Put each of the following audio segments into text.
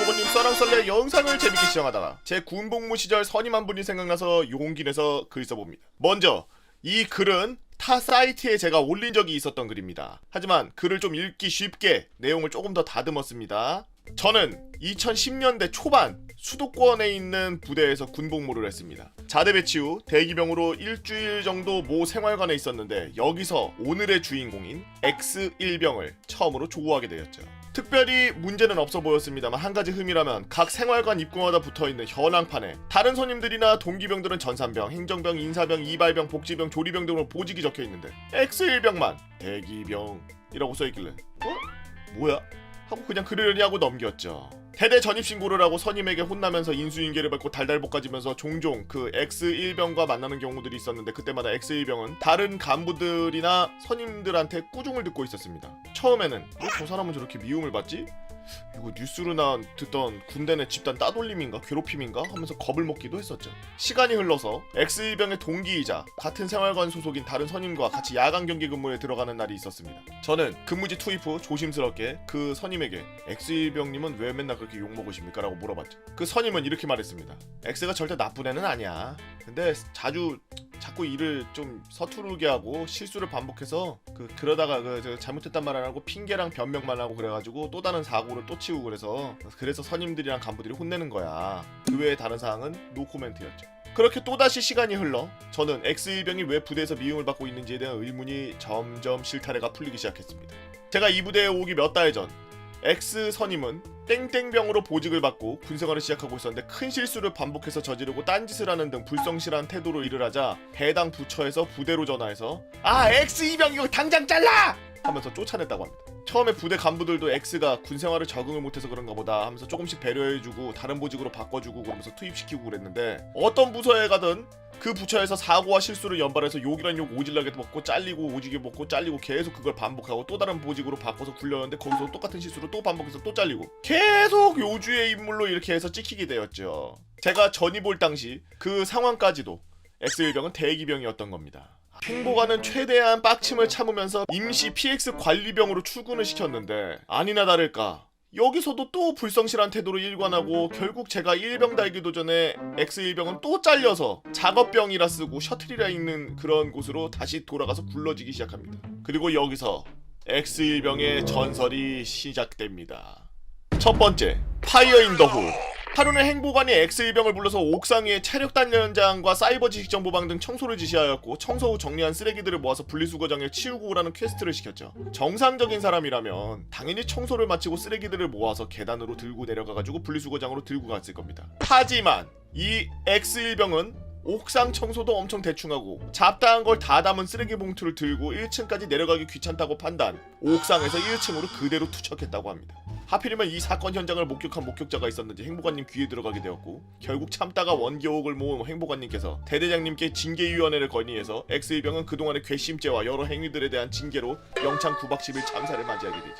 행복원님 썰랑썰레 영상을 재밌게 시청하다가 제 군복무 시절 선임 한 분이 생각나서 용기 내서 글 써봅니다. 먼저 이 글은 타 사이트에 제가 올린 적이 있었던 글입니다. 하지만 글을 좀 읽기 쉽게 내용을 조금 더 다듬었습니다. 저는 2010년대 초반 수도권에 있는 부대에서 군복무를 했습니다. 자대 배치 후 대기병으로 일주일 정도 모 생활관에 있었는데 여기서 오늘의 주인공인 X1병을 처음으로 조우하게 되었죠. 특별히 문제는 없어 보였습니다만 한 가지 흠이라면 각 생활관 입구마다 붙어있는 현황판에 다른 손님들이나 동기병들은 전산병, 행정병, 인사병, 이발병, 복지병, 조리병 등으로 보직이 적혀있는데 X1병만 대기병이라고 써있길래 뭐야? 하고 그냥 그러려니 하고 넘겼죠. 대대 전입신고를 하고 선임에게 혼나면서 인수인계를 받고 달달볶아지면서 종종 그 X1병과 만나는 경우들이 있었는데 그때마다 X1병은 다른 간부들이나 선임들한테 꾸중을 듣고 있었습니다. 처음에는 왜 저 사람은 저렇게 미움을 받지? 이거 뉴스로나 듣던 군대 내 집단 따돌림인가 괴롭힘인가 하면서 겁을 먹기도 했었죠. 시간이 흘러서 X1병의 동기이자 같은 생활관 소속인 다른 선임과 같이 야간 경기 근무에 들어가는 날이 있었습니다. 저는 근무지 투입 후 조심스럽게 그 선임에게 X1병님은 왜 맨날 그렇게 욕먹으십니까? 라고 물어봤죠. 그 선임은 이렇게 말했습니다. X가 절대 나쁜 애는 아니야. 근데 자꾸 일을 좀 서투르게 하고 실수를 반복해서 그러다가 잘못했단 말 안 하고 핑계랑 변명만 하고 그래가지고 또 다른 사고를 또 치우고 그래서 선임들이랑 간부들이 혼내는 거야. 그 외에 다른 사항은 노 코멘트였죠. 그렇게 또다시 시간이 흘러 저는 X1병이 왜 부대에서 미움을 받고 있는지에 대한 의문이 점점 실타래가 풀리기 시작했습니다. 제가 이 부대에 오기 몇 달 전 X 선임은 땡땡병으로 보직을 받고 군생활을 시작하고 있었는데 큰 실수를 반복해서 저지르고 딴짓을 하는 등 불성실한 태도로 일을 하자 해당 부처에서 부대로 전화해서 X2병 이거 당장 잘라! 하면서 쫓아냈다고 합니다. 처음에 부대 간부들도 X가 군생활을 적응을 못해서 그런가 보다 하면서 조금씩 배려해주고 다른 보직으로 바꿔주고 그러면서 투입시키고 그랬는데 어떤 부서에 가든 그 부처에서 사고와 실수를 연발해서 욕이란 욕 오질나게 먹고 잘리고 오지게 먹고 잘리고 계속 그걸 반복하고 또 다른 보직으로 바꿔서 굴렸는데 거기서 똑같은 실수를 또 반복해서 또 잘리고 계속 요주의 인물로 이렇게 해서 찍히게 되었죠. 제가 전입 올 당시 그 상황까지도 X1병은 대기병이었던 겁니다. 행보관은 최대한 빡침을 참으면서 임시 PX 관리병으로 출근을 시켰는데 아니나 다를까 여기서도 또 불성실한 태도로 일관하고 결국 제가 1병 달기도 전에 X1병은 또 잘려서 작업병이라 쓰고 셔틀이라 읽는 그런 곳으로 다시 돌아가서 굴러지기 시작합니다. 그리고 여기서 X1병의 전설이 시작됩니다. 첫 번째, 파이어 인 더 홀. 하루는 행보관이 X1병을 불러서 옥상 위에 차력단련장과 사이버 지식정보방 등 청소를 지시하였고 청소 후 정리한 쓰레기들을 모아서 분리수거장에 치우고 오라는 퀘스트를 시켰죠. 정상적인 사람이라면 당연히 청소를 마치고 쓰레기들을 모아서 계단으로 들고 내려가가지고 분리수거장으로 들고 갔을 겁니다. 하지만 이 X1병은 옥상 청소도 엄청 대충하고 잡다한 걸 다 담은 쓰레기 봉투를 들고 1층까지 내려가기 귀찮다고 판단 옥상에서 1층으로 그대로 투척했다고 합니다. 하필이면 이 사건 현장을 목격한 목격자가 있었는지 행보관님 귀에 들어가게 되었고 결국 참다가 원기옥을 모은 행보관님께서 대대장님께 징계위원회를 건의해서 X1병은 그동안의 괘씸죄와 여러 행위들에 대한 징계로 영창 9박 10일 참사를 맞이하게 되죠.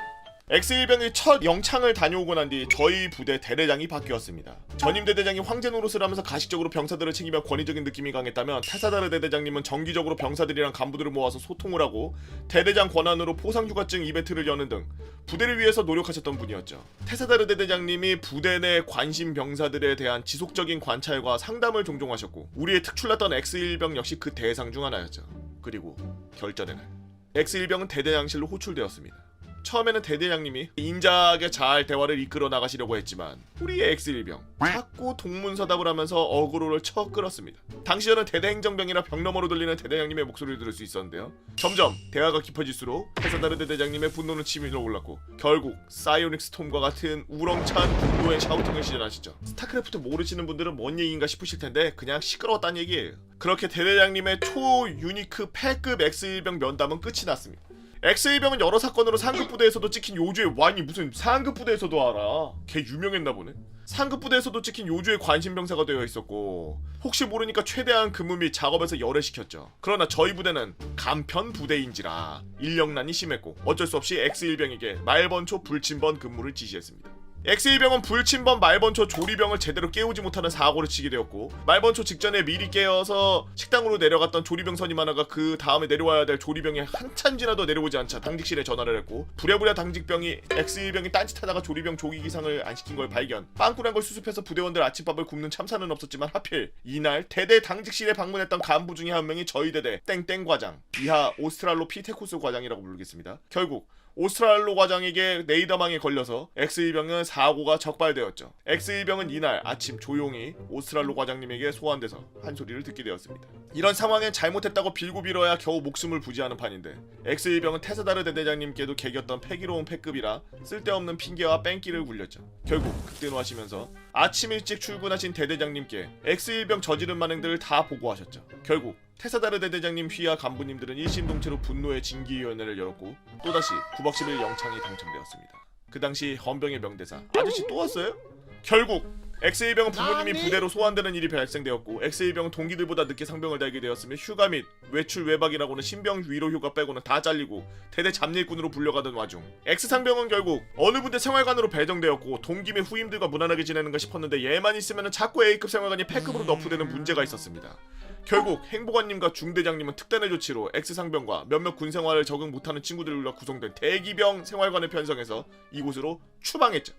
X1병이 첫 영창을 다녀오고 난 뒤 저희 부대 대대장이 바뀌었습니다. 전임 대대장이 황제 노릇을 하면서 가식적으로 병사들을 챙기며 권위적인 느낌이 강했다면 테사다르 대대장님은 정기적으로 병사들이랑 간부들을 모아서 소통을 하고 대대장 권한으로 포상휴가증 이벤트를 여는 등 부대를 위해서 노력하셨던 분이었죠. 테사다르 대대장님이 부대 내 관심 병사들에 대한 지속적인 관찰과 상담을 종종 하셨고 우리의 특출났던 X1병 역시 그 대상 중 하나였죠. 그리고 결전의 날 X1병은 대대장실로 호출되었습니다. 처음에는 대대장님이 인자하게 잘 대화를 이끌어 나가시려고 했지만 우리의 X1병 자꾸 동문서답을 하면서 어그로를 쳐 끌었습니다. 당시 저는 대대행정병이라 벽 너머로 들리는 대대장님의 목소리를 들을 수 있었는데요. 점점 대화가 깊어질수록 테사다르 대대장님의 분노는 치밀어 올랐고 결국 사이오닉 스톰과 같은 우렁찬 분노의 샤우팅을 시전하시죠. 스타크래프트 모르시는 분들은 뭔 얘기인가 싶으실 텐데 그냥 시끄러웠다는 얘기예요. 그렇게 대대장님의 초 유니크 패급 X1병 면담은 끝이 났습니다. X1병은 여러 사건으로 상급 부대에서도 찍힌 요주의 완이 무슨 상급 부대에서도 알아. 걔 유명했나 보네. 상급 부대에서도 찍힌 요주의 관심병사가 되어 있었고 혹시 모르니까 최대한 근무 및 작업에서 열애시켰죠. 그러나 저희 부대는 간편 부대인지라 인력난이 심했고 어쩔 수 없이 X1병에게 말번초 불침번 근무를 지시했습니다. X일병은 불침번 말번초 조리병을 제대로 깨우지 못하는 사고를 치게 되었고, 말번초 직전에 미리 깨어서 식당으로 내려갔던 조리병 선임 하나가 그 다음에 내려와야 될 조리병이 한참 지나도 내려오지 않자 당직실에 전화를 했고, 부랴부랴 당직병이 X일병이 딴짓하다가 조리병 조기 기상을 안 시킨 걸 발견. 빵꾸난 걸 수습해서 부대원들 아침밥을 굶는 참사는 없었지만 하필 이날 대대 당직실에 방문했던 간부 중에 한 명이 저희 대대 땡땡 과장, 이하 오스트랄로피테쿠스 과장이라고 부르겠습니다. 결국 오스트랄로 과장에게 네이더망에 걸려서 X일병은 사고가 적발되었죠. X일병은 이날 아침 조용히 오스트랄로 과장님에게 소환돼서 한 소리를 듣게 되었습니다. 이런 상황엔 잘못했다고 빌고 빌어야 겨우 목숨을 부지하는 판인데, X일병은 테사다르 대대장님께도 개겼던 패기로운 패급이라 쓸데없는 핑계와 뺑기를 굴렸죠. 결국 극대노하시면서 아침 일찍 출근하신 대대장님께 X일병 저지른 만행들을 다 보고하셨죠. 결국 테사다르 대대장님 휘하 간부님들은 일심동체로 분노의 징계위원회를 열었고, 또다시 9박 10일 영창이 당첨되었습니다. 그 당시 헌병의 명대사 아저씨 또 왔어요? 결국 X일병은 부모님이 부대로 소환되는 일이 발생되었고, X일병은 동기들보다 늦게 상병을 달게 되었으며 휴가 및 외출 외박이라고는 신병 위로 휴가 빼고는 다 잘리고 대대 잡일꾼으로 불려가던 와중 X상병은 결국 어느 부대 생활관으로 배정되었고, 동기 및 후임들과 무난하게 지내는가 싶었는데 얘만 있으면 자꾸 A급 생활관이 패급으로 너프되는 문제가 있었습니다. 결국 행보관님과 중대장님은 특단의 조치로 X상병과 몇몇 군생활을 적응 못하는 친구들을 위해 구성된 대기병 생활관을 편성해서 이곳으로 추방했죠.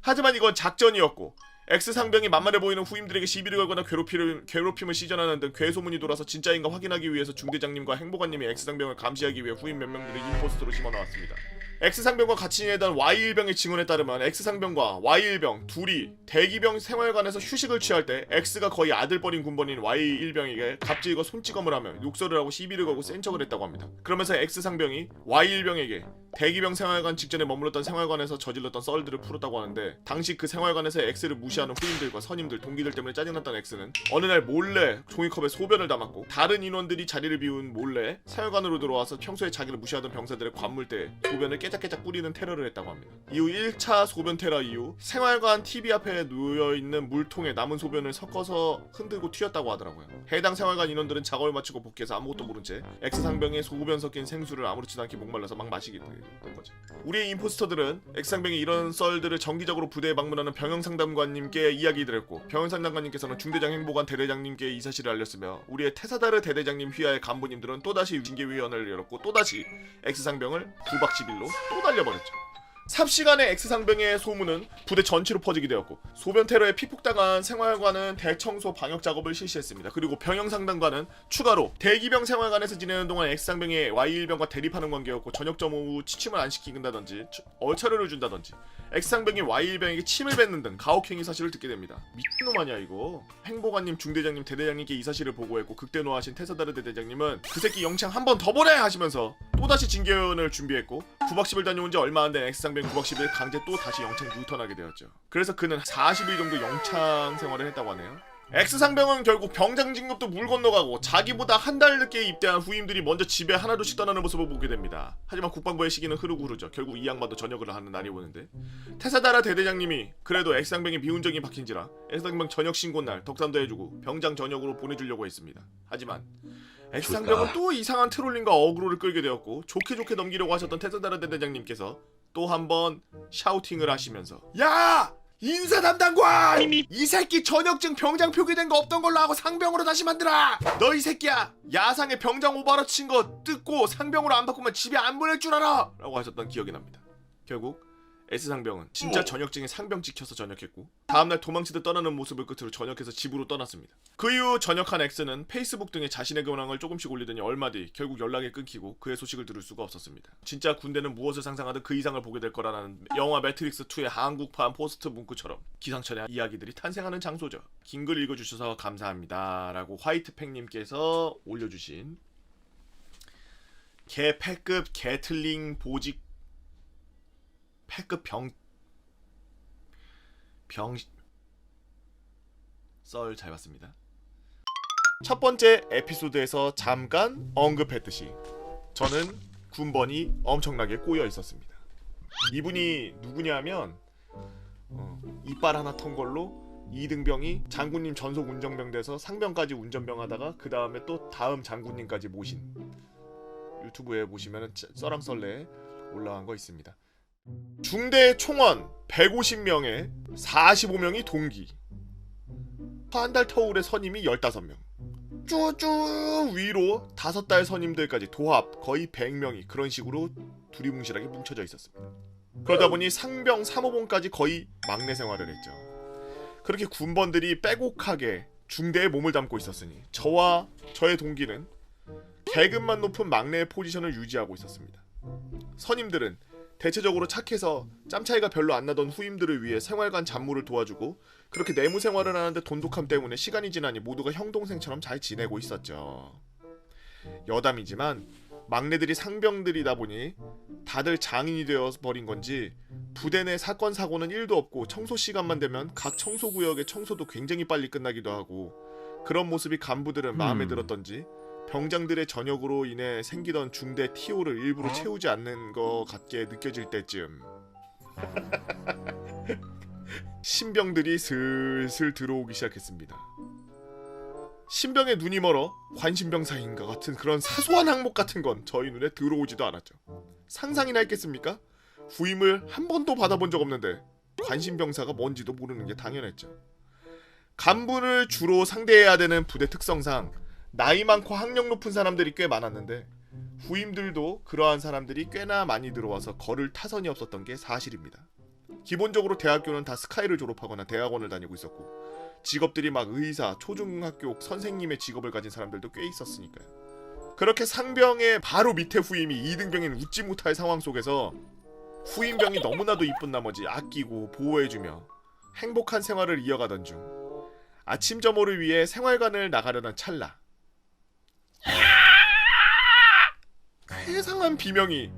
하지만 이건 작전이었고, X상병이 만만해 보이는 후임들에게 시비를 걸거나 괴롭힘을 시전하는 등 괴소문이 돌아서 진짜인가 확인하기 위해서 중대장님과 행보관님이 X상병을 감시하기 위해 후임 몇 명들을 임포스터로 심어나왔습니다. X상병과 같이 지내던 Y일병의 증언에 따르면 X상병과 Y일병 둘이 대기병 생활관에서 휴식을 취할 때 X가 거의 아들뻘인 군번인 Y일병에게 갑질과 손찌검을 하며 욕설을 하고 시비를 걸고 센 척을 했다고 합니다. 그러면서 X상병이 Y일병에게 대기병 생활관 직전에 머물렀던 생활관에서 저질렀던 썰들을 풀었다고 하는데, 당시 그 생활관에서 X를 무시하는 후임들과 선임들, 동기들 때문에 짜증났던 X는 어느 날 몰래 종이컵에 소변을 담았고, 다른 인원들이 자리를 비운 몰래 생활관으로 들어와서 평소에 자기를 무시하던 병사들의 관물대에 소변을 깨작깨작 뿌리는 테러를 했다고 합니다. 이후 1차 소변 테러 이후 생활관 TV 앞에 놓여있는 물통에 남은 소변을 섞어서 흔들고 튀었다고 하더라고요. 해당 생활관 인원들은 작업을 마치고 복귀해서 아무것도 모른 채 X상병의 소변 섞인 생수를 아무렇지도 않게 목말라서 막 마시게 됐던 거죠. 우리의 임포스터들은 X상병이 이런 썰들을 정기적으로 부대에 방문하는 병영상담관님께 이야기를 했고, 병영상담관님께서는 중대장 행보관 대대장님께 이 사실을 알렸으며, 우리의 테사다르 대대장님 휘하의 간부님들은 또다시 징계위원회를 열었고, 또다시 X상병을 9박 10일로 또 달려버렸죠. 삽시간에 X상병의 소문은 부대 전체로 퍼지게 되었고, 소변 테러에 피폭당한 생활관은 대청소 방역 작업을 실시했습니다. 그리고 병영상담관은 추가로 대기병 생활관에서 지내는 동안 X상병의 Y일병과 대립하는 관계였고, 저녁 점 후 취침을 안 시킨다든지 얼차려를 준다든지 X상병이 Y일병에게 침을 뱉는 등 가혹행위 사실을 듣게 됩니다. 미친놈 아니야 이거. 행보관님, 중대장님, 대대장님께 이 사실을 보고했고, 극대노하신 테사다르 대대장님은 그 새끼 영창 한 번 더 보내! 하시면서 또다시 징계위원회를 준비했고, 9박 10일 다녀온 지 얼마 안 된 X상병 9박 10일 강제 또 다시 영창 유턴하게 되었죠. 그래서 그는 40일 정도 영창 생활을 했다고 하네요. X상병은 결국 병장 진급도 물 건너가고, 자기보다 한 달 늦게 입대한 후임들이 먼저 집에 하나둘씩 떠나는 모습을 보게 됩니다. 하지만 국방부의 시기는 흐르고 흐르죠. 결국 이 양반도 전역을 하는 날이 오는데, 테사다라 대대장님이 그래도 X상병의 미운정이 박힌지라 X상병 전역 신고날 덕담도 해주고 병장 전역으로 보내주려고 했습니다. 하지만 X상병은 또 이상한 트롤링과 어그로를 끌게 되었고, 좋게 넘기려고 하셨던 테사다라 대대장님께서 또 한번 샤우팅을 하시면서, 야! 인사 담당관! 이 새끼 전역증 병장 표기된 거 없던 걸로 하고 상병으로 다시 만들어! 너 이 새끼야! 야상에 병장 오바로 친 거 뜯고 상병으로 안 바꾸면 집에 안 보낼 줄 알아! 라고 하셨던 기억이 납니다. 결국 S상병은 진짜 전역증에 상병 찍혀서 전역했고, 다음날 도망치듯 떠나는 모습을 끝으로 전역해서 집으로 떠났습니다. 그 이후 전역한 X는 페이스북 등에 자신의 근황을 조금씩 올리더니 얼마 뒤 결국 연락이 끊기고 그의 소식을 들을 수가 없었습니다. 진짜 군대는 무엇을 상상하든 그 이상을 보게 될 거라는 영화 매트릭스2의 한국판 포스트 문구처럼 기상천외 이야기들이 탄생하는 장소죠. 긴 글 읽어주셔서 감사합니다 라고 화이트팩님께서 올려주신 개 패급 개틀링 보직 패급 썰 잘 봤습니다. 첫 번째 에피소드에서 잠깐 언급했듯이 저는 군번이 엄청나게 꼬여 있었습니다. 이분이 누구냐면 이빨 하나 턴 걸로 2등병이 장군님 전속 운전병 돼서 상병까지 운전병 하다가 그 다음에 또 다음 장군님까지 모신, 유튜브에 보시면은 썰랑썰레 올라간 거 있습니다. 중대 총원 150명에 45명이 동기, 한 달 터울의 선임이 15명, 쭈쭈 위로 5달 선임들까지 도합 거의 100명이 그런 식으로 두리뭉실하게 뭉쳐져 있었습니다. 그러다 보니 상병 3호봉까지 거의 막내 생활을 했죠. 그렇게 군번들이 빼곡하게 중대에 몸을 담고 있었으니 저와 저의 동기는 계급만 높은 막내의 포지션을 유지하고 있었습니다. 선임들은 대체적으로 착해서 짬 차이가 별로 안 나던 후임들을 위해 생활관 잡무를 도와주고 그렇게 내무 생활을 하는데 돈독함 때문에 시간이 지나니 모두가 형동생처럼 잘 지내고 있었죠. 여담이지만 막내들이 상병들이다 보니 다들 장인이 되어버린 건지 부대 내 사건 사고는 1도 없고 청소 시간만 되면 각 청소구역의 청소도 굉장히 빨리 끝나기도 하고, 그런 모습이 간부들은 마음에 들었던지 병장들의 전역으로 인해 생기던 중대 TO를 일부러 채우지 않는 것 같게 느껴질 때쯤 신병들이 슬슬 들어오기 시작했습니다. 신병의 눈이 멀어 관신병 사이인가 같은 그런 사소한 항목 같은 건 저희 눈에 들어오지도 않았죠. 상상이나 했겠습니까? 후임을 한 번도 받아본 적 없는데 관신병사가 뭔지도 모르는 게 당연했죠. 간부를 주로 상대해야 되는 부대 특성상 나이 많고 학력 높은 사람들이 꽤 많았는데 후임들도 그러한 사람들이 꽤나 많이 들어와서 걸을 타선이 없었던 게 사실입니다. 기본적으로 대학교는 다 스카이를 졸업하거나 대학원을 다니고 있었고 직업들이 막 의사, 초중학교 선생님의 직업을 가진 사람들도 꽤 있었으니까요. 그렇게 상병의 바로 밑에 후임이 2등병인 웃지 못할 상황 속에서 후임병이 너무나도 이쁜 나머지 아끼고 보호해주며 행복한 생활을 이어가던 중 아침 점호를 위해 생활관을 나가려던 찰나 회상한 비명이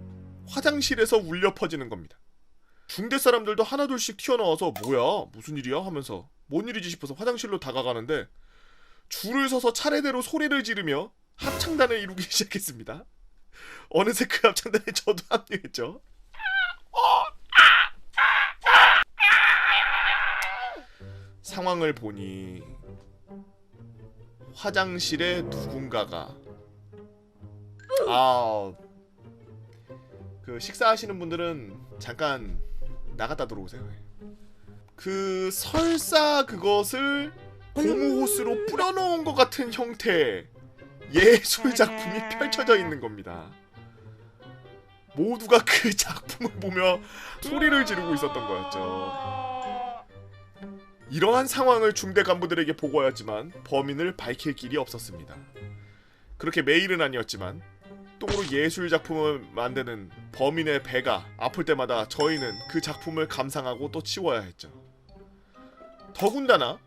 화장실에서 울려 퍼지는 겁니다. 중대 사람들도 하나둘씩 튀어나와서 뭐야 무슨 일이야 하면서 뭔 일이지 싶어서 화장실로 다가가는데 줄을 서서 차례대로 소리를 지르며 합창단을 이루기 시작했습니다. 어느새 그 합창단에 저도 합류했죠. 상황을 보니 화장실에 누군가가 그 식사하시는 분들은 잠깐 나갔다 들어오세요. 그 설사 그것을 고무호스로 뿌려놓은 것 같은 형태의 예술 작품이 펼쳐져 있는 겁니다. 모두가 그 작품을 보며 소리를 지르고 있었던 거였죠. 이러한 상황을 중대 간부들에게 보고하였지만 범인을 밝힐 길이 없었습니다. 그렇게 매일은 아니었지만 똥으로 예술 작품을 만드는 범인의 배가 아플 때마다 저희는 그 작품을 감상하고 또 치워야 했죠. 더군다나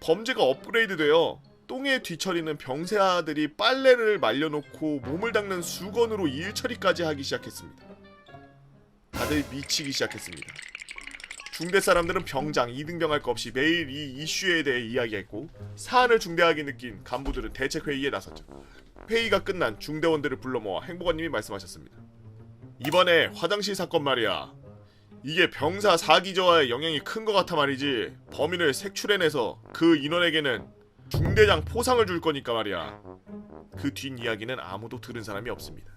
범죄가 업그레이드되어 똥에 뒤처리는 병사들이 빨래를 말려놓고 몸을 닦는 수건으로 일 처리까지 하기 시작했습니다. 다들 미치기 시작했습니다. 중대 사람들은 병장, 2등병 할 것 없이 매일 이 이슈에 대해 이야기했고 사안을 중대하게 느낀 간부들은 대책회의에 나섰죠. 회의가 끝난 중대원들을 불러 모아 행보관님이 말씀하셨습니다. 이번에 화장실 사건 말이야. 이게 병사 사기저하의 영향이 큰 것 같아 말이지. 범인을 색출해내서 그 인원에게는 중대장 포상을 줄 거니까 말이야. 그 뒷이야기는 아무도 들은 사람이 없습니다.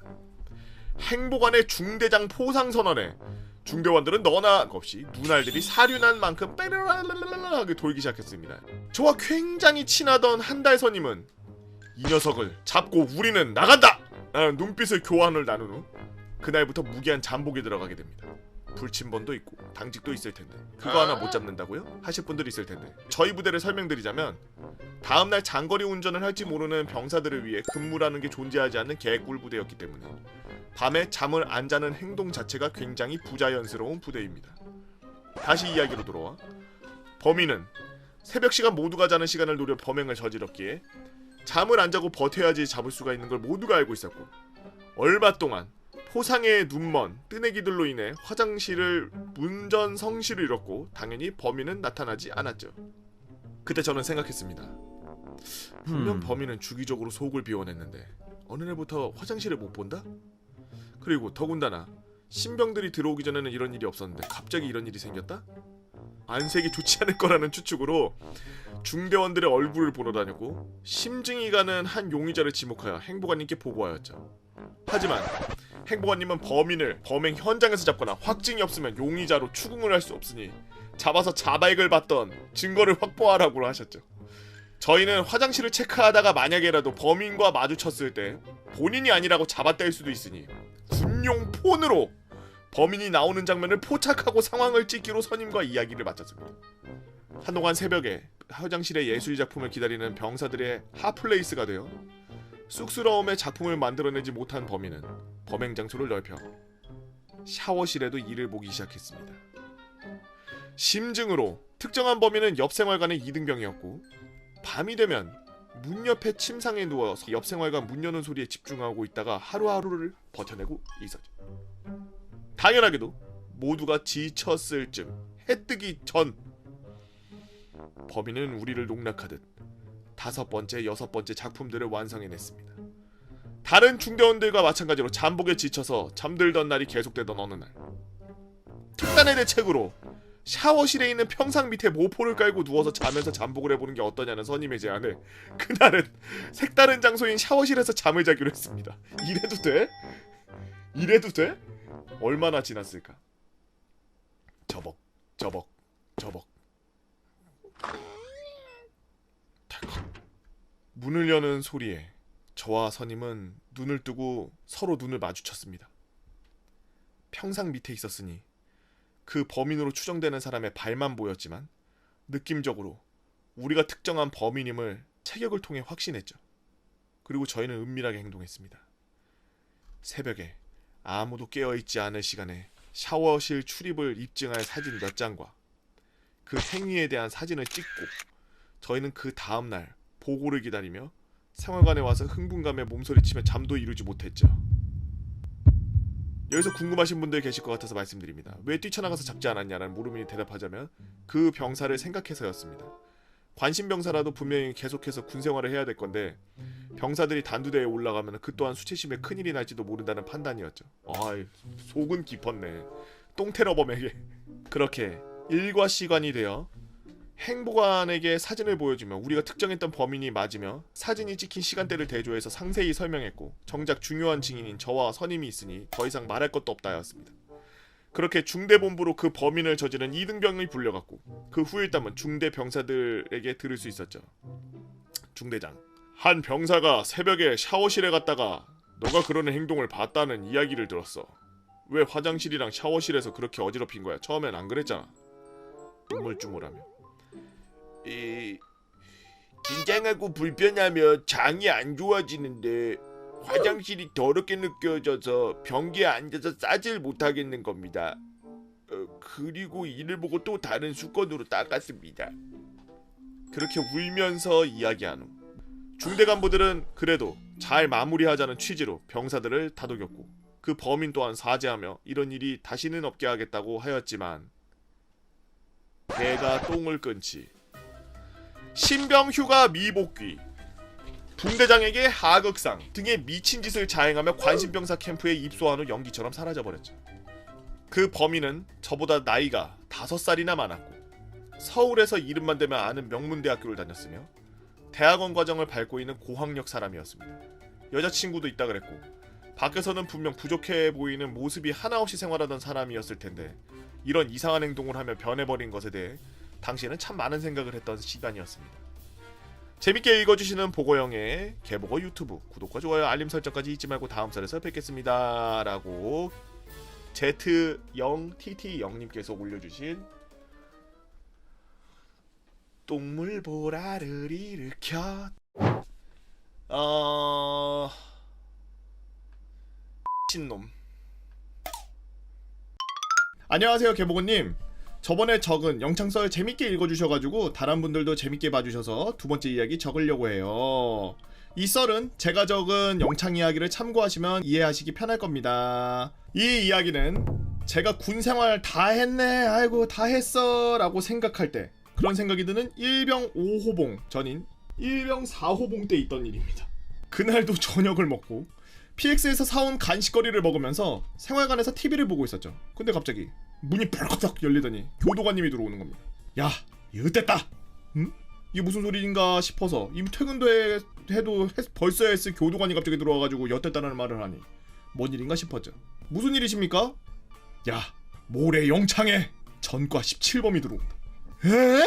행보관의 중대장 포상 선언에 중대원들은 너나 없이 눈알들이 사륜한 만큼 빼르르르르르하게 돌기 시작했습니다. 저와 굉장히 친하던 한 달 선임은 이 녀석을 잡고 우리는 나간다! 라는 눈빛을 교환을 나눈 후 그날부터 무기한 잠복에 들어가게 됩니다. 불침번도 있고 당직도 있을 텐데 그거 하나 못 잡는다고요? 하실 분들이 있을 텐데 저희 부대를 설명드리자면 다음날 장거리 운전을 할지 모르는 병사들을 위해 근무라는 게 존재하지 않는 개꿀 부대였기 때문에 밤에 잠을 안 자는 행동 자체가 굉장히 부자연스러운 부대입니다. 다시 이야기로 돌아와 범인은 새벽 시간 모두가 자는 시간을 노려 범행을 저질렀기에 잠을 안 자고 버텨야지 잡을 수가 있는 걸 모두가 알고 있었고 얼마 동안 포상의 눈먼 뜨내기들로 인해 화장실을 문전성시를 잃었고 당연히 범인은 나타나지 않았죠. 그때 저는 생각했습니다. 분명 범인은 주기적으로 속을 비워냈는데 어느 날부터 화장실을 못 본다? 그리고 더군다나 신병들이 들어오기 전에는 이런 일이 없었는데 갑자기 이런 일이 생겼다? 안색이 좋지 않을 거라는 추측으로 중대원들의 얼굴을 보러 다녔고 심증이 가는 한 용의자를 지목하여 행보관님께 보고하였죠. 하지만 행복아님은 범인을 범행 현장에서 잡거나 확증이 없으면 용의자로 추궁을 할 수 없으니 잡아서 자백을 받던 증거를 확보하라고 하셨죠. 저희는 화장실을 체크하다가 만약에라도 범인과 마주쳤을 때 본인이 아니라고 잡아댈 수도 있으니 군용 폰으로 범인이 나오는 장면을 포착하고 상황을 찍기로 선임과 이야기를 마쳤습니다. 한동안 새벽에 화장실의 예술 작품을 기다리는 병사들의 핫플레이스가 되어 쑥스러움의 작품을 만들어내지 못한 범인은 범행 장소를 넓혀 샤워실에도 이를 보기 시작했습니다. 심증으로 특정한 범인은 옆 생활관의 이등병이었고 밤이 되면 문 옆에 침상에 누워서 옆 생활관 문 여는 소리에 집중하고 있다가 하루하루를 버텨내고 있었죠. 당연하게도 모두가 지쳤을 쯤 해 뜨기 전 범인은 우리를 농락하듯 5번째, 6번째 작품들을 완성해냈습니다. 다른 중대원들과 마찬가지로 잠복에 지쳐서 잠들던 날이 계속되던 어느 날 특단의 대책으로 샤워실에 있는 평상 밑에 모포를 깔고 누워서 자면서 잠복을 해보는 게 어떠냐는 선임의 제안에 그날은 색다른 장소인 샤워실에서 잠을 자기로 했습니다. 이래도 돼? 이래도 돼? 얼마나 지났을까? 저벅 저벅 저벅 덜컥 문을 여는 소리에 저와 선임은 눈을 뜨고 서로 눈을 마주쳤습니다. 평상 밑에 있었으니 그 범인으로 추정되는 사람의 발만 보였지만 느낌적으로 우리가 특정한 범인임을 체격을 통해 확신했죠. 그리고 저희는 은밀하게 행동했습니다. 새벽에 아무도 깨어있지 않을 시간에 샤워실 출입을 입증할 사진 몇 장과 그 행위에 대한 사진을 찍고 저희는 그 다음날 보고를 기다리며 생활관에 와서 흥분감에 몸소리치며 잠도 이루지 못했죠. 여기서 궁금하신 분들 계실 것 같아서 말씀드립니다. 왜 뛰쳐나가서 잡지 않았냐라는 물음에 대답하자면 그 병사를 생각해서였습니다. 관심병사라도 분명히 계속해서 군생활을 해야 될 건데 병사들이 단두대에 올라가면 그 또한 수치심에 큰일이 날지도 모른다는 판단이었죠. 아이, 속은 깊었네. 똥테러범에게. 그렇게 일과 시간이 되어 행보관에게 사진을 보여주며 우리가 특정했던 범인이 맞으며 사진이 찍힌 시간대를 대조해서 상세히 설명했고 정작 중요한 증인인 저와 선임이 있으니 더 이상 말할 것도 없다였습니다. 그렇게 중대본부로 그 범인을 저지른 2등병이 불려갔고 그 후일담은 중대 병사들에게 들을 수 있었죠. 중대장, 한 병사가 새벽에 샤워실에 갔다가 너가 그러는 행동을 봤다는 이야기를 들었어. 왜 화장실이랑 샤워실에서 그렇게 어지럽힌 거야? 처음엔 안 그랬잖아. 우물쭈물하며 긴장하고 불편하며 장이 안 좋아지는데 화장실이 더럽게 느껴져서 변기에 앉아서 싸질 못하겠는 겁니다. 그리고 이를 보고 또 다른 수건으로 닦았습니다. 그렇게 울면서 이야기한 후 중대 간부들은 그래도 잘 마무리하자는 취지로 병사들을 다독였고 그 범인 또한 사죄하며 이런 일이 다시는 없게 하겠다고 하였지만 개가 똥을 끊지 신병휴가 미복귀 붕대장에게 하극상 등의 미친 짓을 자행하며 관심병사 캠프에 입소한 후 연기처럼 사라져버렸죠. 그 범인은 저보다 나이가 5살이나 많았고 서울에서 이름만 대면 아는 명문대학교를 다녔으며 대학원 과정을 밟고 있는 고학력 사람이었습니다. 여자친구도 있다 그랬고 밖에서는 분명 부족해 보이는 모습이 하나 없이 생활하던 사람이었을 텐데 이런 이상한 행동을 하며 변해버린 것에 대해 당시에는 참 많은 생각을 했던 시간이었습니다. 재밌게 읽어주시는 보고영의 개보고 유튜브 구독과 좋아요 알림 설정까지 잊지 말고 다음 설에서 뵙겠습니다 라고 Z0TT0님께서 올려주신 똥물보라를 일으켜 신놈. 안녕하세요 개보고님. 저번에 적은 영창썰 재밌게 읽어주셔가지고 다른 분들도 재밌게 봐주셔서 두 번째 이야기 적으려고 해요. 이 썰은 제가 적은 영창 이야기를 참고하시면 이해하시기 편할 겁니다. 이 이야기는 제가 군생활 다 했네 아이고 다 했어 라고 생각할 때 그런 생각이 드는 일병 5호봉 전인 일병 4호봉 때 있던 일입니다. 그날도 저녁을 먹고 PX에서 사온 간식거리를 먹으면서 생활관에서 TV를 보고 있었죠. 근데 갑자기 문이 벌컥 열리더니 교도관님이 들어오는 겁니다. 야, 이거 됐다. 응? 이게 무슨 소리인가 싶어서 이미 퇴근도 해도 벌써 했을 교도관이 갑자기 들어와가지고 엿됐다는 말을 하니 뭔 일인가 싶었죠. 무슨 일이십니까? 야, 모레 영창에 전과 17범이 들어온다. 에?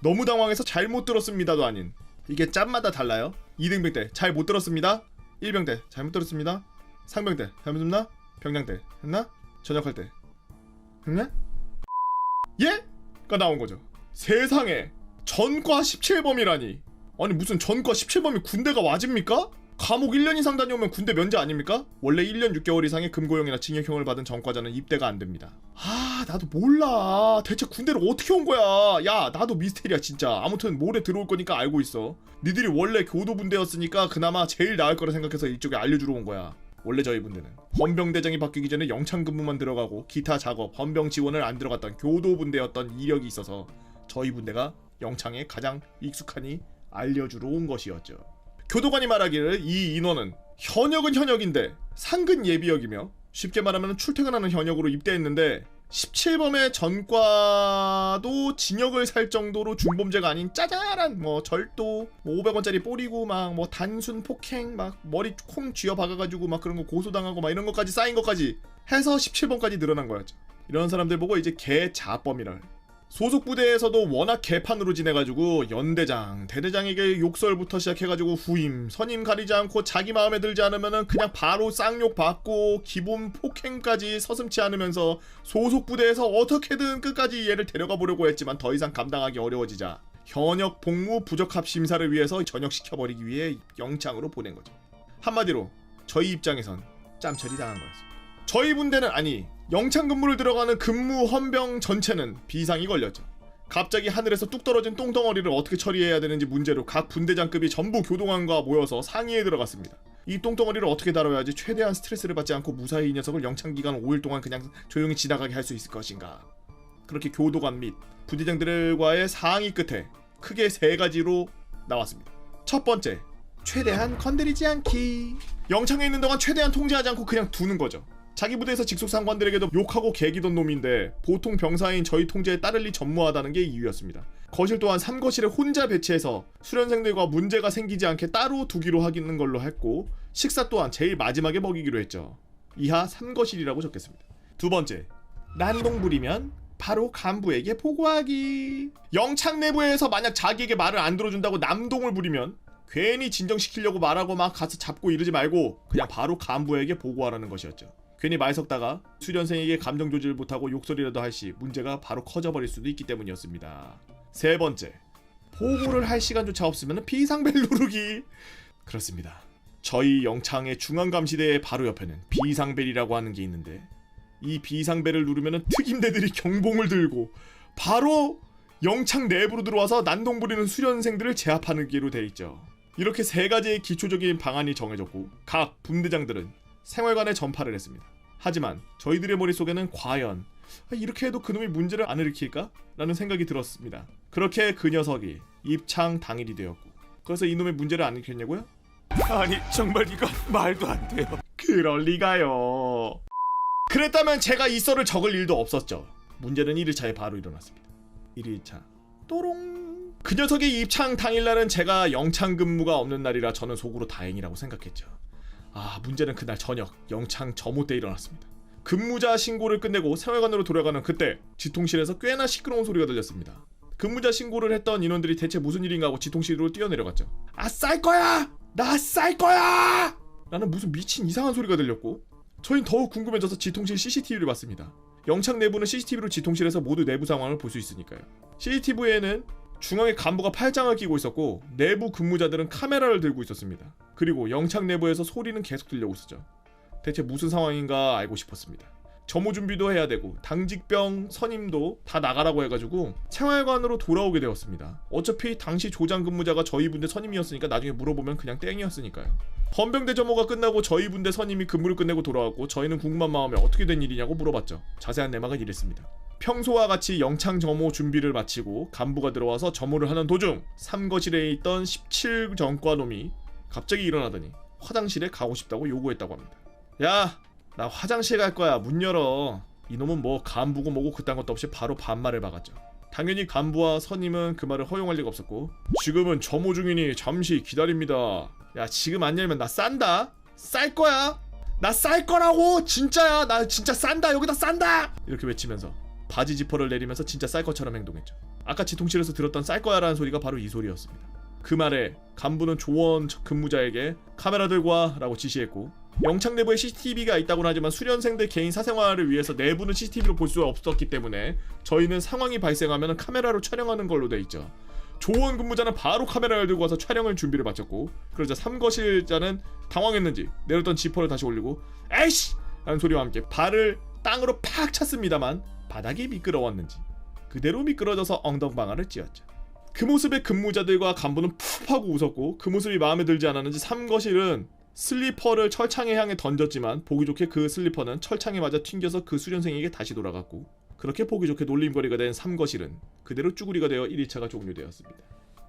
너무 당황해서 잘못 들었습니다도 아닌. 이게 짬마다 달라요. 2등병 때 잘 못 들었습니다. 1병 때 잘못 들었습니다. 상병 때 잘못 듣나? 병장 때 했나? 전역할 때 했나? 예? 가 나온 거죠. 세상에 전과 17범이라니. 아니 무슨 전과 17범이 군대가 와집니까? 감옥 1년 이상 다녀오면 군대 면제 아닙니까? 원래 1년 6개월 이상의 금고형이나 징역형을 받은 전과자는 입대가 안 됩니다. 아 나도 몰라. 대체 군대를 어떻게 온 거야. 야 나도 미스테리야 진짜. 아무튼 모레 들어올 거니까 알고 있어. 니들이 원래 교도분대였으니까 그나마 제일 나을 거라 생각해서 이쪽에 알려주러 온 거야. 원래 저희 분대는 헌병대장이 바뀌기 전에 영창 근무만 들어가고 기타 작업, 헌병 지원을 안 들어갔던 교도분대였던 이력이 있어서 저희 분대가 영창에 가장 익숙하니 알려주러 온 것이었죠. 교도관이 말하기를 이 인원은 현역은 현역인데 상근 예비역이며 쉽게 말하면 출퇴근하는 현역으로 입대했는데 17범의 전과도 징역을 살 정도로 중범죄가 아닌 짜잘한 뭐 절도, 뭐 500원짜리 뿌리고 막 뭐 단순 폭행, 막 머리 콩 쥐어 박아가지고 막 그런 거 고소당하고 막 이런 것까지 쌓인 것까지 해서 17범까지 늘어난 거였죠. 이런 사람들 보고 이제 개자범이라. 소속 부대에서도 워낙 개판으로 지내가지고 연대장, 대대장에게 욕설부터 시작해가지고 후임, 선임 가리지 않고 자기 마음에 들지 않으면은 그냥 바로 쌍욕 받고 기본 폭행까지 서슴지 않으면서 소속 부대에서 어떻게든 끝까지 얘를 데려가 보려고 했지만 더 이상 감당하기 어려워지자 현역 복무 부적합 심사를 위해서 전역시켜버리기 위해 영창으로 보낸 거죠. 한마디로 저희 입장에선 짬처리 당한 거였습니다. 저희 분대는 아니 영창 근무를 들어가는 근무 헌병 전체는 비상이 걸렸죠. 갑자기 하늘에서 뚝 떨어진 똥덩어리를 어떻게 처리해야 되는지 문제로 각 분대장급이 전부 교도관과 모여서 상의에 들어갔습니다. 이 똥덩어리를 어떻게 다뤄야지 최대한 스트레스를 받지 않고 무사히 이 녀석을 영창기간 5일 동안 그냥 조용히 지나가게 할 수 있을 것인가. 그렇게 교도관 및 부대장들과의 상의 끝에 크게 3가지로 나왔습니다. 첫 번째, 최대한 건드리지 않기. 영창에 있는 동안 최대한 통제하지 않고 그냥 두는 거죠. 자기 부대에서 직속 상관들에게도 욕하고 개기던 놈인데 보통 병사인 저희 통제에 따를 리 전무하다는 게 이유였습니다. 거실 또한 3거실에 혼자 배치해서 수련생들과 문제가 생기지 않게 따로 두기로 하기는 걸로 했고 식사 또한 제일 마지막에 먹이기로 했죠. 이하 3거실이라고 적겠습니다. 두 번째, 난동 부리면 바로 간부에게 보고하기. 영창 내부에서 만약 자기에게 말을 안 들어준다고 남동을 부리면 괜히 진정시키려고 말하고 막 가서 잡고 이러지 말고 그냥 바로 간부에게 보고하라는 것이었죠. 괜히 말 섞다가 수련생에게 감정 조절을 못하고 욕설이라도 할 시 문제가 바로 커져버릴 수도 있기 때문이었습니다. 세 번째, 보고를 할 시간조차 없으면 비상벨 누르기. 그렇습니다. 저희 영창의 중앙감시대의 바로 옆에는 비상벨이라고 하는 게 있는데 이 비상벨을 누르면 특임대들이 경봉을 들고 바로 영창 내부로 들어와서 난동 부리는 수련생들을 제압하는 기로 돼 있죠. 이렇게 3가지의 기초적인 방안이 정해졌고 각 분대장들은 생활관에 전파를 했습니다. 하지만 저희들의 머릿속에는 과연 이렇게 해도 그놈이 문제를 안 일으킬까? 라는 생각이 들었습니다. 그렇게 그 녀석이 입창 당일이 되었고 그래서 이놈의 문제를 안 일으켰냐고요? 아니 정말 이건 말도 안 돼요. 그럴 리가요. 그랬다면 제가 이 썰을 적을 일도 없었죠. 문제는 1일차에 바로 일어났습니다. 1일차 또롱. 그 녀석의 입창 당일날은 제가 영창 근무가 없는 날이라 저는 속으로 다행이라고 생각했죠. 아, 문제는 그날 저녁 영창 점호 때 일어났습니다. 근무자 신고를 끝내고 생활관으로 돌아가는 그때 지통실에서 꽤나 시끄러운 소리가 들렸습니다. 근무자 신고를 했던 인원들이 대체 무슨 일인가 하고 지통실로 뛰어내려갔죠. 아, 쌀 거야! 나 쌀 거야! 라는 무슨 미친 이상한 소리가 들렸고 저희는 더욱 궁금해져서 지통실 CCTV를 봤습니다. 영창 내부는 CCTV로 지통실에서 모두 내부 상황을 볼 수 있으니까요. CCTV에는 중앙에 간부가 팔짱을 끼고 있었고 내부 근무자들은 카메라를 들고 있었습니다. 그리고 영창 내부에서 소리는 계속 들려오고 있었죠. 대체 무슨 상황인가 알고 싶었습니다. 점호 준비도 해야 되고 당직병 선임도 다 나가라고 해가지고 생활관으로 돌아오게 되었습니다. 어차피 당시 조장 근무자가 저희 분대 선임이었으니까 나중에 물어보면 그냥 땡이었으니까요. 헌병대 점호가 끝나고 저희 분대 선임이 근무를 끝내고 돌아왔고 저희는 궁금한 마음에 어떻게 된 일이냐고 물어봤죠. 자세한 내막은 이랬습니다. 평소와 같이 영창 점호 준비를 마치고 간부가 들어와서 점호를 하는 도중 3거실에 있던 17전과 놈이 갑자기 일어나더니 화장실에 가고 싶다고 요구했다고 합니다. 야! 나 화장실 갈 거야. 문 열어. 이놈은 뭐 간부고 뭐고 그딴 것도 없이 바로 반말을 박았죠. 당연히 간부와 선임은 그 말을 허용할 리가 없었고 지금은 점호 중이니 잠시 기다립니다. 야 지금 안 열면 나 싼다. 쌀 거야. 나 쌀 거라고. 진짜야. 나 진짜 싼다. 여기다 싼다. 이렇게 외치면서 바지 지퍼를 내리면서 진짜 쌀 것처럼 행동했죠. 아까 지통실에서 들었던 쌀 거야라는 소리가 바로 이 소리였습니다. 그 말에 간부는 조원 근무자에게 카메라 들고 와라고 지시했고 영창 내부에 CCTV가 있다고는 하지만 수련생들 개인 사생활을 위해서 내부는 CCTV로 볼 수 없었기 때문에 저희는 상황이 발생하면 카메라로 촬영하는 걸로 돼 있죠. 조원 근무자는 바로 카메라를 들고 와서 촬영을 준비를 마쳤고 그러자 삼거실자는 당황했는지 내렸던 지퍼를 다시 올리고 에이씨! 라는 소리와 함께 발을 땅으로 팍 찼습니다만 바닥이 미끄러웠는지 그대로 미끄러져서 엉덩방아를 찧었죠. 그 모습에 근무자들과 간부는 푹 하고 웃었고 그 모습이 마음에 들지 않았는지 삼거실은 슬리퍼를 철창에 향해 던졌지만 보기 좋게 그 슬리퍼는 철창에 맞아 튕겨서 그 수련생에게 다시 돌아갔고 그렇게 보기 좋게 놀림거리가 된 삼거실은 그대로 쭈구리가 되어 1일차가 종료되었습니다.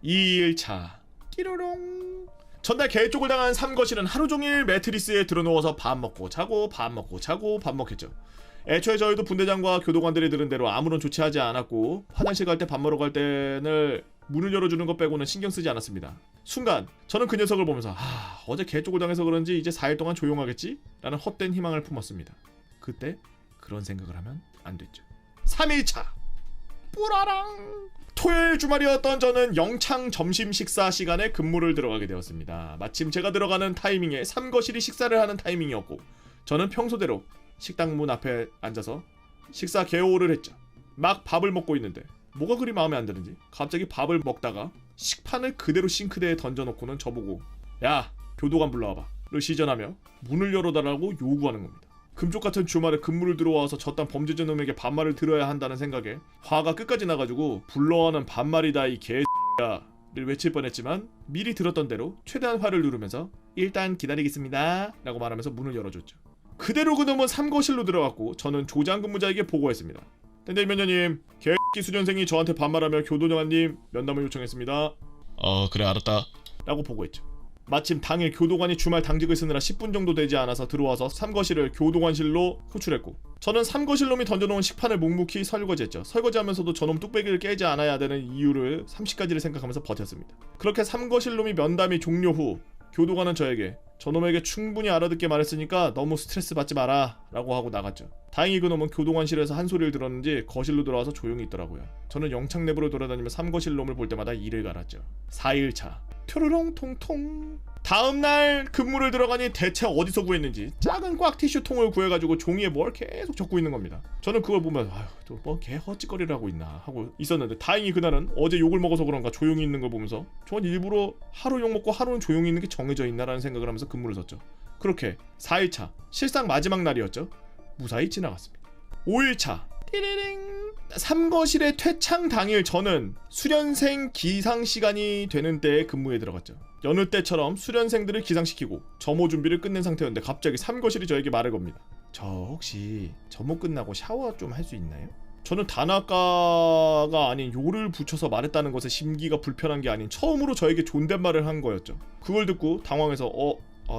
2일차 끼로롱 전날 개쪽을 당한 삼거실은 하루종일 매트리스에 들어누워서 밥 먹고 자고 밥 먹고 자고 밥 먹겠죠. 애초에 저희도 분대장과 교도관들이 들은 대로 아무런 조치하지 않았고 화장실 갈 때 밥 먹으러 갈 때는 문을 열어주는 것 빼고는 신경 쓰지 않았습니다. 순간 저는 그 녀석을 보면서 어제 개쪽을 당해서 그런지 이제 4일 동안 조용하겠지? 라는 헛된 희망을 품었습니다. 그때 그런 생각을 하면 안 됐죠. 3일차 뿌라랑 토요일 주말이었던 저는 영창 점심 식사 시간에 근무를 들어가게 되었습니다. 마침 제가 들어가는 타이밍에 삼거실이 식사를 하는 타이밍이었고 저는 평소대로 식당 문 앞에 앉아서 식사 개호를 했죠. 막 밥을 먹고 있는데 뭐가 그리 마음에 안 드는지 갑자기 밥을 먹다가 식판을 그대로 싱크대에 던져놓고는 저보고 야 교도관 불러와봐 를 시전하며 문을 열어달라고 요구하는 겁니다. 금쪽같은 주말에 근무를 들어와서 저딴 범죄자 놈에게 반말을 들어야 한다는 생각에 화가 끝까지 나가지고 불러와는 반말이다 이 개X야 를 외칠 뻔했지만 미리 들었던 대로 최대한 화를 누르면서 일단 기다리겠습니다 라고 말하면서 문을 열어줬죠. 그대로 그놈은 삼거실로 들어갔고 저는 조장 근무자에게 보고했습니다. 땡땡면녀님 개X기 수련생이 저한테 반말하며 교도관님 면담을 요청했습니다. 그래 알았다 라고 보고했죠. 마침 당일 교도관이 주말 당직을 쓰느라 10분 정도 되지 않아서 들어와서 삼거실을 교도관실로 호출했고 저는 삼거실 놈이 던져놓은 식판을 묵묵히 설거지했죠. 설거지하면서도 저놈 뚝배기를 깨지 않아야 되는 이유를 30가지를 생각하면서 버텼습니다. 그렇게 삼거실 놈이 면담이 종료 후 교도관은 저에게 저놈에게 충분히 알아듣게 말했으니까 너무 스트레스 받지 마라 라고 하고 나갔죠. 다행히 그놈은 교도관실에서 한 소리를 들었는지 거실로 들어와서 조용히 있더라고요. 저는 영창 내부를 돌아다니며 삼거실 놈을 볼 때마다 이를 갈았죠. 4일차 뾰로롱 통통 다음날 근무를 들어가니 대체 어디서 구했는지 작은 꽉 티슈통을 구해가지고 종이에 뭘 계속 적고 있는 겁니다. 저는 그걸 보면 또 뭐 개 헛짓거리를 하고 있나 하고 있었는데 다행히 그날은 어제 욕을 먹어서 그런가 조용히 있는 걸 보면서 전 일부러 하루 욕 먹고 하루는 조용히 있는 게 정해져 있나라는 생각을 하면서 근무를 섰죠. 그렇게 4일차 실상 마지막 날이었죠. 무사히 지나갔습니다. 5일차 띠리링 삼거실의 퇴창 당일 저는 수련생 기상 시간이 되는 때에 근무에 들어갔죠. 여느 때처럼 수련생들을 기상시키고 점호 준비를 끝낸 상태였는데 갑자기 삼거실이 저에게 말을 겁니다. 저 혹시 점호 끝나고 샤워 좀 할 수 있나요? 저는 단아까가 아닌 요를 붙여서 말했다는 것에 심기가 불편한 게 아닌 처음으로 저에게 존댓말을 한 거였죠. 그걸 듣고 당황해서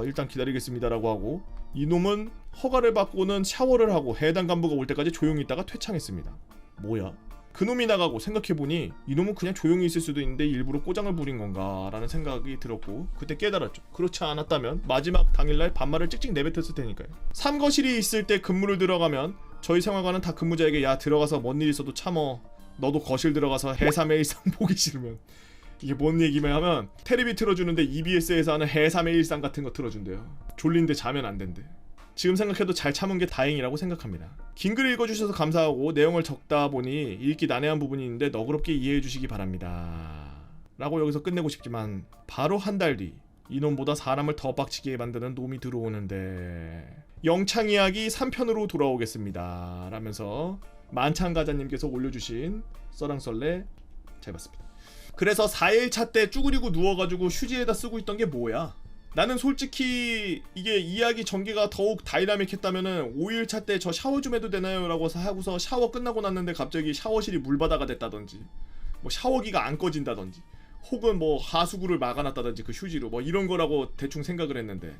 일단 기다리겠습니다라고 하고 이놈은 허가를 받고는 샤워를 하고 해당 간부가 올 때까지 조용히 있다가 퇴창했습니다. 뭐야? 그놈이 나가고 생각해보니 이놈은 그냥 조용히 있을 수도 있는데 일부러 꼬장을 부린 건가 라는 생각이 들었고 그때 깨달았죠. 그렇지 않았다면 마지막 당일날 반말을 찍찍 내뱉었을 테니까요. 삼거실이 있을 때 근무를 들어가면 저희 생활관은 다 근무자에게 야 들어가서 뭔 일 있어도 참어 너도 거실 들어가서 해삼의 일상 보기 싫으면 이게 뭔 얘기만 하면 테레비 틀어주는데 EBS에서 하는 해삼의 일상 같은 거 틀어준대요. 졸린데 자면 안 된대. 지금 생각해도 잘 참은 게 다행이라고 생각합니다. 긴 글 읽어주셔서 감사하고 내용을 적다 보니 읽기 난해한 부분이 있는데 너그럽게 이해해 주시기 바랍니다 라고 여기서 끝내고 싶지만 바로 한 달 뒤 이놈보다 사람을 더 빡치게 만드는 놈이 들어오는데 영창 이야기 3편으로 돌아오겠습니다 라면서 만창가자님께서 올려주신 썰랑썰레 잘 봤습니다. 그래서 4일차 때 쭈그리고 누워가지고 휴지에다 쓰고 있던 게 뭐야? 나는 솔직히 이게 이야기 전개가 더욱 다이나믹했다면은 5일차 때 저 샤워 좀 해도 되나요? 라고 하고서 샤워 끝나고 났는데 갑자기 샤워실이 물바다가 됐다든지 뭐 샤워기가 안 꺼진다든지 혹은 뭐 하수구를 막아놨다든지 그 휴지로 뭐 이런 거라고 대충 생각을 했는데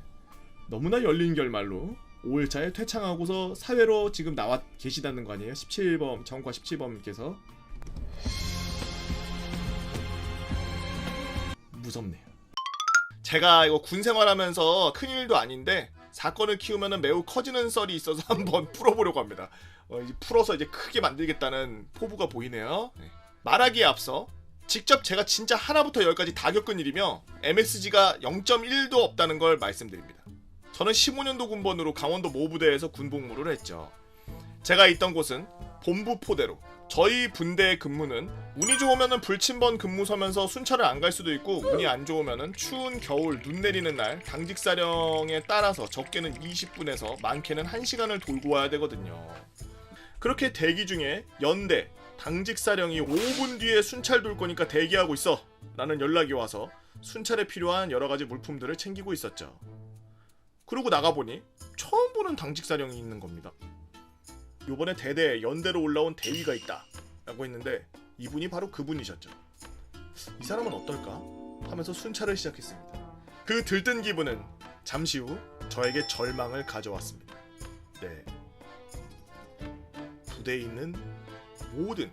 너무나 열린 결말로 5일차에 퇴창하고서 사회로 지금 나와 계시다는 거 아니에요? 17범 정과 17범께서 무섭네요. 제가 이거 군 생활하면서 큰일도 아닌데 사건을 키우면 매우 커지는 썰이 있어서 한번 풀어보려고 합니다. 이제 풀어서 이제 크게 만들겠다는 포부가 보이네요. 네. 말하기에 앞서 직접 제가 진짜 하나부터 열까지 다 겪은 일이며 MSG가 0.1도 없다는 걸 말씀드립니다. 저는 15년도 군번으로 강원도 모부대에서 군복무를 했죠. 제가 있던 곳은 본부 포대로 저희 분대의 근무는 운이 좋으면은 불침번 근무 서면서 순찰을 안 갈 수도 있고 운이 안 좋으면은 추운 겨울 눈 내리는 날 당직사령에 따라서 적게는 20분에서 많게는 1시간을 돌고 와야 되거든요. 그렇게 대기 중에 연대 당직사령이 5분 뒤에 순찰 돌 거니까 대기하고 있어 라는 연락이 와서 순찰에 필요한 여러가지 물품들을 챙기고 있었죠. 그러고 나가보니 처음 보는 당직사령이 있는 겁니다. 요번에 대대에 연대로 올라온 대위가 있다 라고 했는데 이분이 바로 그분이셨죠. 이 사람은 어떨까 하면서 순찰을 시작했습니다. 그 들뜬 기분은 잠시 후 저에게 절망을 가져왔습니다. 네, 부대에 있는 모든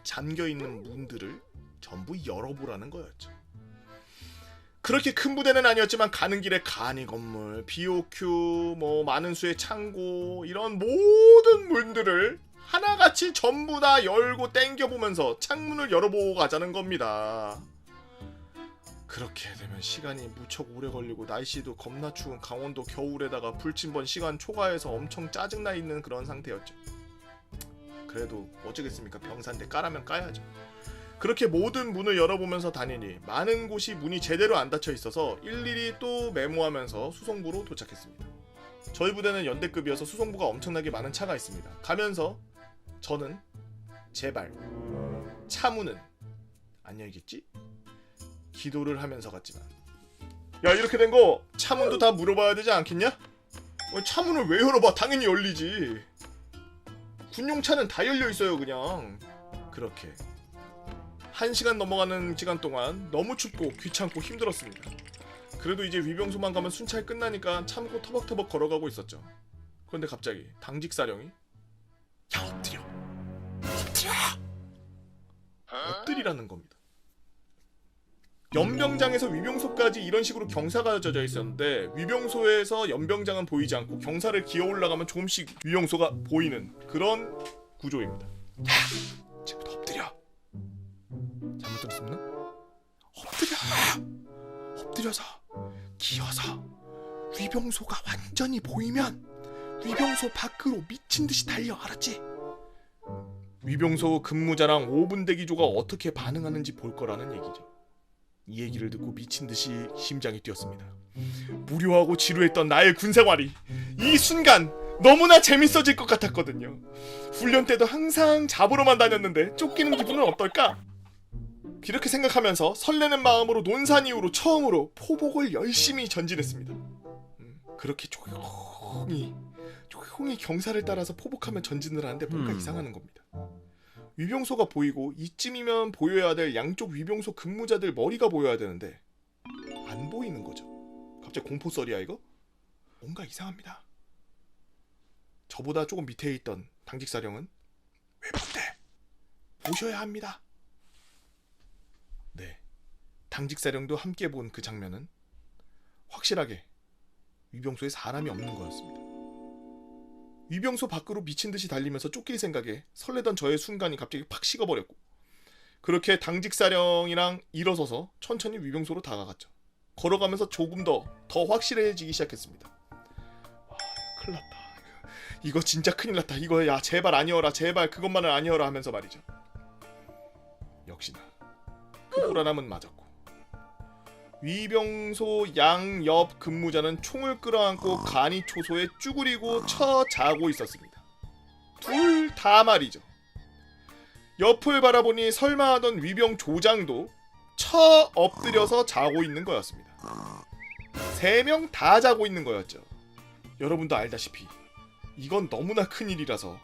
잠겨있는 문들을 전부 열어보라는 거였죠. 그렇게 큰 부대는 아니었지만 가는 길에 간이 건물, BOQ, 많은 수의 창고 이런 모든 문들을 하나같이 전부 다 열고 땡겨보면서 창문을 열어보고 가자는 겁니다. 그렇게 되면 시간이 무척 오래 걸리고 날씨도 겁나 추운 강원도 겨울에다가 불침번 시간 초과해서 엄청 짜증나 있는 그런 상태였죠. 그래도 어쩌겠습니까? 병사인데 까라면 까야죠. 그렇게 모든 문을 열어보면서 다니니 많은 곳이 문이 제대로 안 닫혀 있어서 일일이 또 메모하면서 수송부로 도착했습니다. 저희 부대는 연대급이어서 수송부가 엄청나게 많은 차가 있습니다. 가면서 저는 제발 차문은 안 열겠지? 기도를 하면서 갔지만 야, 이렇게 된 거 차문도 다 물어봐야 되지 않겠냐? 차문을 왜 열어봐? 당연히 열리지. 군용차는 다 열려있어요 그냥. 그렇게 1시간 넘어가는 시간 동안 너무 춥고 귀찮고 힘들었습니다. 그래도 이제 위병소만 가면 순찰 끝나니까 참고 터벅터벅 걸어가고 있었죠. 그런데 갑자기 당직사령이 야, 엎드려! 엎드려! 엎드리라는 겁니다. 연병장에서 위병소까지 이런 식으로 경사가 젖어 있었는데 위병소에서 연병장은 보이지 않고 경사를 기어 올라가면 조금씩 위병소가 보이는 그런 구조입니다. 야! 지금부터 엎드려! 잘못 들었습니다. 엎드려! 엎드려서 기어서 위병소가 완전히 보이면 위병소 밖으로 미친듯이 달려. 알았지? 위병소 근무자랑 5분 대기조가 어떻게 반응하는지 볼 거라는 얘기죠. 이 얘기를 듣고 미친듯이 심장이 뛰었습니다. 무료하고 지루했던 나의 군생활이 이 순간 너무나 재밌어질 것 같았거든요. 훈련 때도 항상 잡으러만 다녔는데 쫓기는 기분은 어떨까? 이렇게 생각하면서 설레는 마음으로 논산 이후로 처음으로 포복을 열심히 전진했습니다. 그렇게 조용히 경사를 따라서 포복하면 전진을 하는데 뭔가 이상하는 겁니다. 위병소가 보이고 이쯤이면 보여야 될 양쪽 위병소 근무자들 머리가 보여야 되는데 안 보이는 거죠. 갑자기 공포썰이야 이거? 뭔가 이상합니다. 저보다 조금 밑에 있던 당직사령은 외병대 보셔야 합니다. 네, 당직사령도 함께 본 그 장면은 확실하게 위병소에 사람이 없는 거였습니다. 위병소 밖으로 미친듯이 달리면서 쫓길 생각에 설레던 저의 순간이 갑자기 팍 식어버렸고 그렇게 당직사령이랑 일어서서 천천히 위병소로 다가갔죠. 걸어가면서 조금 더 확실해지기 시작했습니다. 와, 큰일 났다. 이거 진짜 큰일 났다. 이거 야 제발 아니어라. 제발 그것만은 아니어라 하면서 말이죠. 역시나 그 불안함은 맞았고 위병소 양옆 근무자는 총을 끌어안고 간이 초소에 쭈그리고 자고 있었습니다. 둘 다 말이죠. 옆을 바라보니 설마 하던 위병 조장도 엎드려서 자고 있는 거였습니다. 3명 다 자고 있는 거였죠. 여러분도 알다시피 이건 너무나 큰일이라서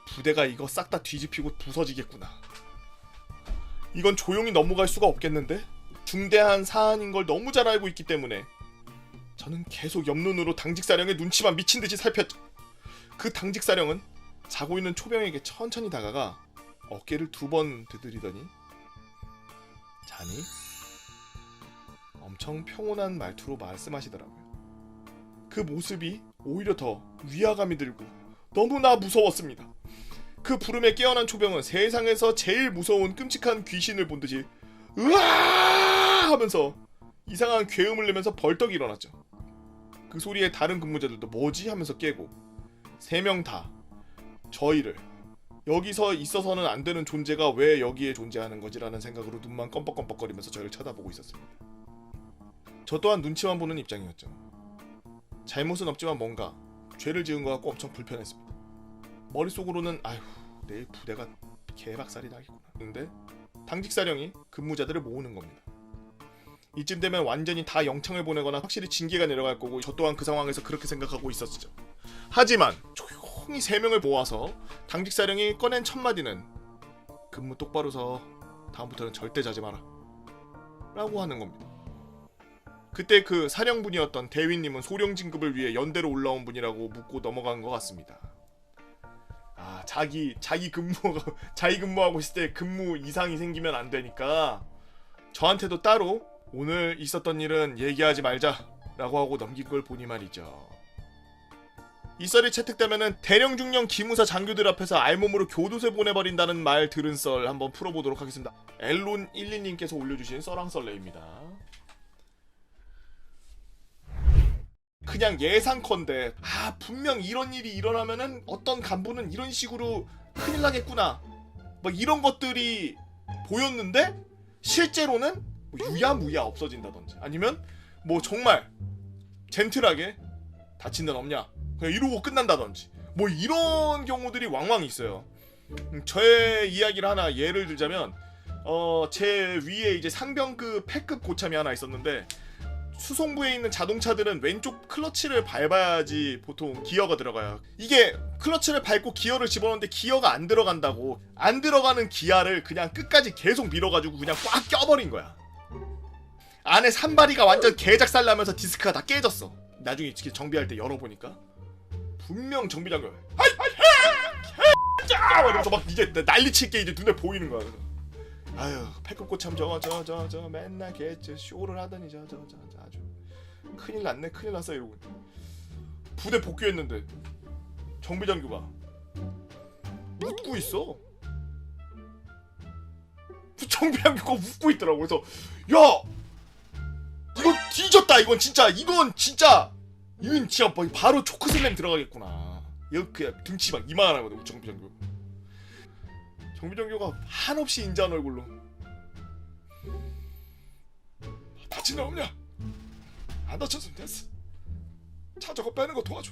부대가 이거 싹 다 뒤집히고 부서지겠구나. 이건 조용히 넘어갈 수가 없겠는데? 중대한 사안인 걸 너무 잘 알고 있기 때문에 저는 계속 옆눈으로 당직사령의 눈치만 미친듯이 살폈죠. 그 당직사령은 자고 있는 초병에게 천천히 다가가 어깨를 2번 두드리더니 자니? 엄청 평온한 말투로 말씀하시더라고요. 그 모습이 오히려 더 위화감이 들고 너무나 무서웠습니다. 그 부름에 깨어난 초병은 세상에서 제일 무서운 끔찍한 귀신을 본 듯이 으아 하면서 이상한 괴음을 내면서 벌떡 일어났죠. 그 소리에 다른 근무자들도 뭐지 하면서 깨고 3명 다 저희를 여기서 있어서는 안 되는 존재가 왜 여기에 존재하는 거지라는 생각으로 눈만 껌뻑껌뻑거리면서 저를 쳐다보고 있었습니다. 저 또한 눈치만 보는 입장이었죠. 잘못은 없지만 뭔가 죄를 지은 것 같고 엄청 불편했습니다. 머릿속으로는 아휴 내일 부대가 개박살이 나겠구나. 근데 당직사령이 근무자들을 모으는 겁니다. 이쯤 되면 완전히 다 영창을 보내거나 확실히 징계가 내려갈 거고 저 또한 그 상황에서 그렇게 생각하고 있었죠. 하지만 조용히 3명을 모아서 당직사령이 꺼낸 첫마디는 근무 똑바로 서 다음부터는 절대 자지 마라 라고 하는 겁니다. 그때 그 사령분이었던 대위님은 소령진급을 위해 연대로 올라온 분이라고 묻고 넘어간 것 같습니다. 아 자기 근무하고 있을 때 근무 이상이 생기면 안 되니까 저한테도 따로 오늘 있었던 일은 얘기하지 말자라고 하고 넘긴 걸 보니 말이죠. 이 썰이 채택되면은 대령중령 기무사 장교들 앞에서 알몸으로 교도소에 보내버린다는 말 들은 썰 한번 풀어보도록 하겠습니다. 엘론 12님께서 올려주신 썰왕썰레입니다. 그냥 예상컨대 분명 이런 일이 일어나면은 어떤 간부는 이런 식으로 큰일 나겠구나 뭐 이런 것들이 보였는데 실제로는 뭐 유야무야 없어진다든지 아니면 뭐 정말 젠틀하게 다친 데는 없냐 그냥 이러고 끝난다든지 뭐 이런 경우들이 왕왕 있어요. 저의 이야기를 하나 예를 들자면 제 위에 이제 상병급 패급 고참이 하나 있었는데 수송부에 있는 자동차들은 왼쪽 클러치를 밟아야지 보통 기어가 들어가요. 이게 클러치를 밟고 기어를 집어넣는데 기어가 안 들어간다고 안 들어가는 기아를 그냥 끝까지 계속 밀어가지고 그냥 꽉 껴버린 거야. 안에 산바리가 완전 개작살 나면서 디스크가 다 깨졌어. 나중에 정비할 때 열어보니까 분명 정비장교 이러면서 막 이제 난리칠 게 이제 눈에 보이는 거야. 아유 패급 고참 저 맨날 쇼를 하더니 저 아주 큰일 났네 큰일 났어 이러고 부대 복귀했는데 정비장교가 웃고 있어. 정비장교가 웃고 있더라고. 그래서 야 이거 뒤졌다 이건 진짜 이건 진짜 바로 초크슬램 들어가겠구나. 이거 그냥 등치 막 이만하거든 정비장교. 정비장교가 한없이 인자한 얼굴로 다친 애 없냐? 안 다쳤으면 됐어. 차 저거 빼는 거 도와줘.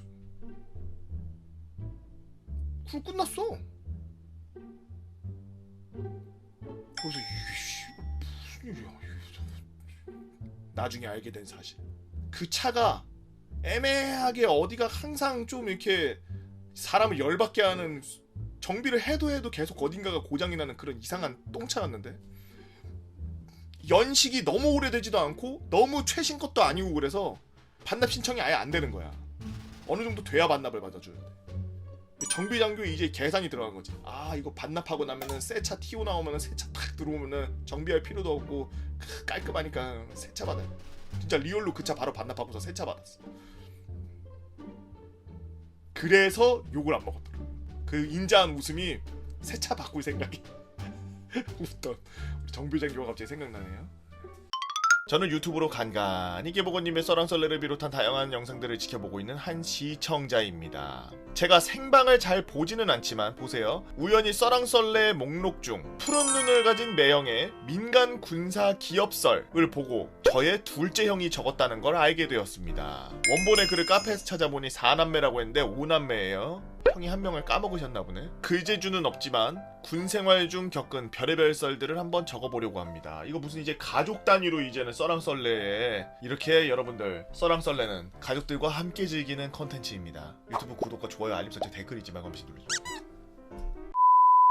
그럼 끝났어. 그래서 이게 무슨 일이야. 나중에 알게 된 사실. 그 차가 애매하게 어디가 항상 좀 이렇게 사람을 열받게 하는 정비를 해도 계속 어딘가가 고장이 나는 그런 이상한 똥차였는데 연식이 너무 오래되지도 않고 너무 최신 것도 아니고 그래서 반납 신청이 아예 안 되는 거야. 어느 정도 돼야 반납을 받아주는데 정비장교에 이제 계산이 들어간 거지. 아 이거 반납하고 나면은 새 차 튀어 나오면은 새 차 탁 들어오면은 정비할 필요도 없고 깔끔하니까 새 차 받아요. 진짜 리얼로 그 차 바로 반납하고서 새 차 받았어. 그래서 욕을 안 먹었더라. 그 인자한 웃음이 새 차 바꿀 생각이 웃던 우리 정비장교가 갑자기 생각나네요. 저는 유튜브로 간간히 개보건님의 썰왕썰레를 비롯한 다양한 영상들을 지켜보고 있는 한 시청자입니다. 제가 생방을 잘 보지는 않지만 보세요. 우연히 썰왕썰레 목록 중 푸른 눈을 가진 매형의 민간 군사 기업설을 보고 저의 둘째 형이 적었다는 걸 알게 되었습니다. 원본의 글을 카페에서 찾아보니 4남매라고 했는데 5남매예요. 형이 한 명을 까먹으셨나 보네. 글재주는 없지만 군 생활 중 겪은 별의별 썰들을 한번 적어보려고 합니다. 이거 무슨 이제 가족 단위로 이제는 썰왕썰레에 이렇게 여러분들 썰왕썰레는 가족들과 함께 즐기는 컨텐츠입니다. 유튜브 구독과 좋아요 알림 설정 댓글 잊지 말고 한 번씩 눌러주세요.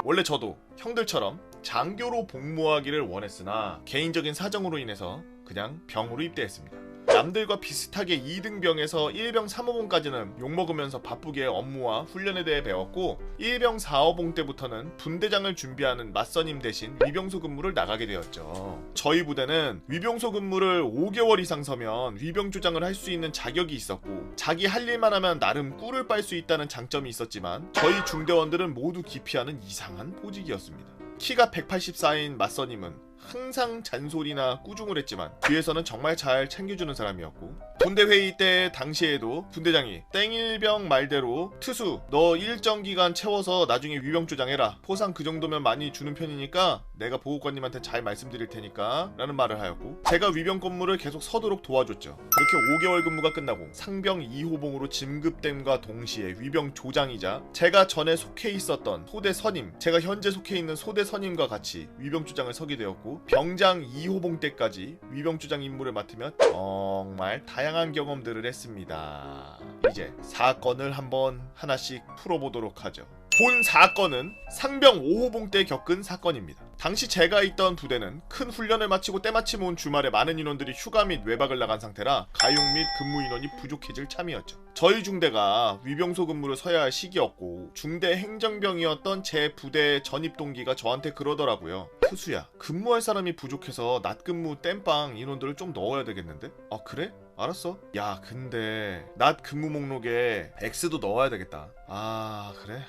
원래 저도 형들처럼 장교로 복무하기를 원했으나 개인적인 사정으로 인해서 그냥 병으로 입대했습니다. 남들과 비슷하게 2등병에서 1병 3호봉까지는 욕먹으면서 바쁘게 업무와 훈련에 대해 배웠고 1병 4호봉 때부터는 분대장을 준비하는 맞선임 대신 위병소 근무를 나가게 되었죠. 저희 부대는 위병소 근무를 5개월 이상 서면 위병조장을 할 수 있는 자격이 있었고 자기 할 일만 하면 나름 꿀을 빨 수 있다는 장점이 있었지만 저희 중대원들은 모두 기피하는 이상한 보직이었습니다. 키가 184인 맞선임은 항상 잔소리나 꾸중을 했지만 뒤에서는 정말 잘 챙겨주는 사람이었고 분대 회의 때 당시에도 분대장이 땡일병 말대로 트수 너 일정 기간 채워서 나중에 위병조장해라 포상 그 정도면 많이 주는 편이니까 내가 보호관님한테 잘 말씀드릴 테니까 라는 말을 하였고 제가 위병 근무를 계속 서도록 도와줬죠. 그렇게 5개월 근무가 끝나고 상병 2호봉으로 진급됨과 동시에 위병조장이자 제가 전에 속해 있었던 소대 선임 제가 현재 속해 있는 소대 선임과 같이 위병조장을 서게 되었고 병장 2호봉 때까지 위병조장 임무를 맡으며 정말 다양한 경험들을 했습니다. 이제 사건을 한번 하나씩 풀어보도록 하죠. 본 사건은 상병 5호봉 때 겪은 사건입니다. 당시 제가 있던 부대는 큰 훈련을 마치고 때마침 온 주말에 많은 인원들이 휴가 및 외박을 나간 상태라 가용 및 근무 인원이 부족해질 참이었죠. 저희 중대가 위병소 근무를 서야 할 시기였고 중대 행정병이었던 제 부대 전입 동기가 저한테 그러더라고요. 트수야, 근무할 사람이 부족해서 낮 근무 땜빵 인원들을 좀 넣어야 되겠는데? 아 그래? 알았어. 야 근데 낮 근무 목록에 X도 넣어야 되겠다. 아 그래?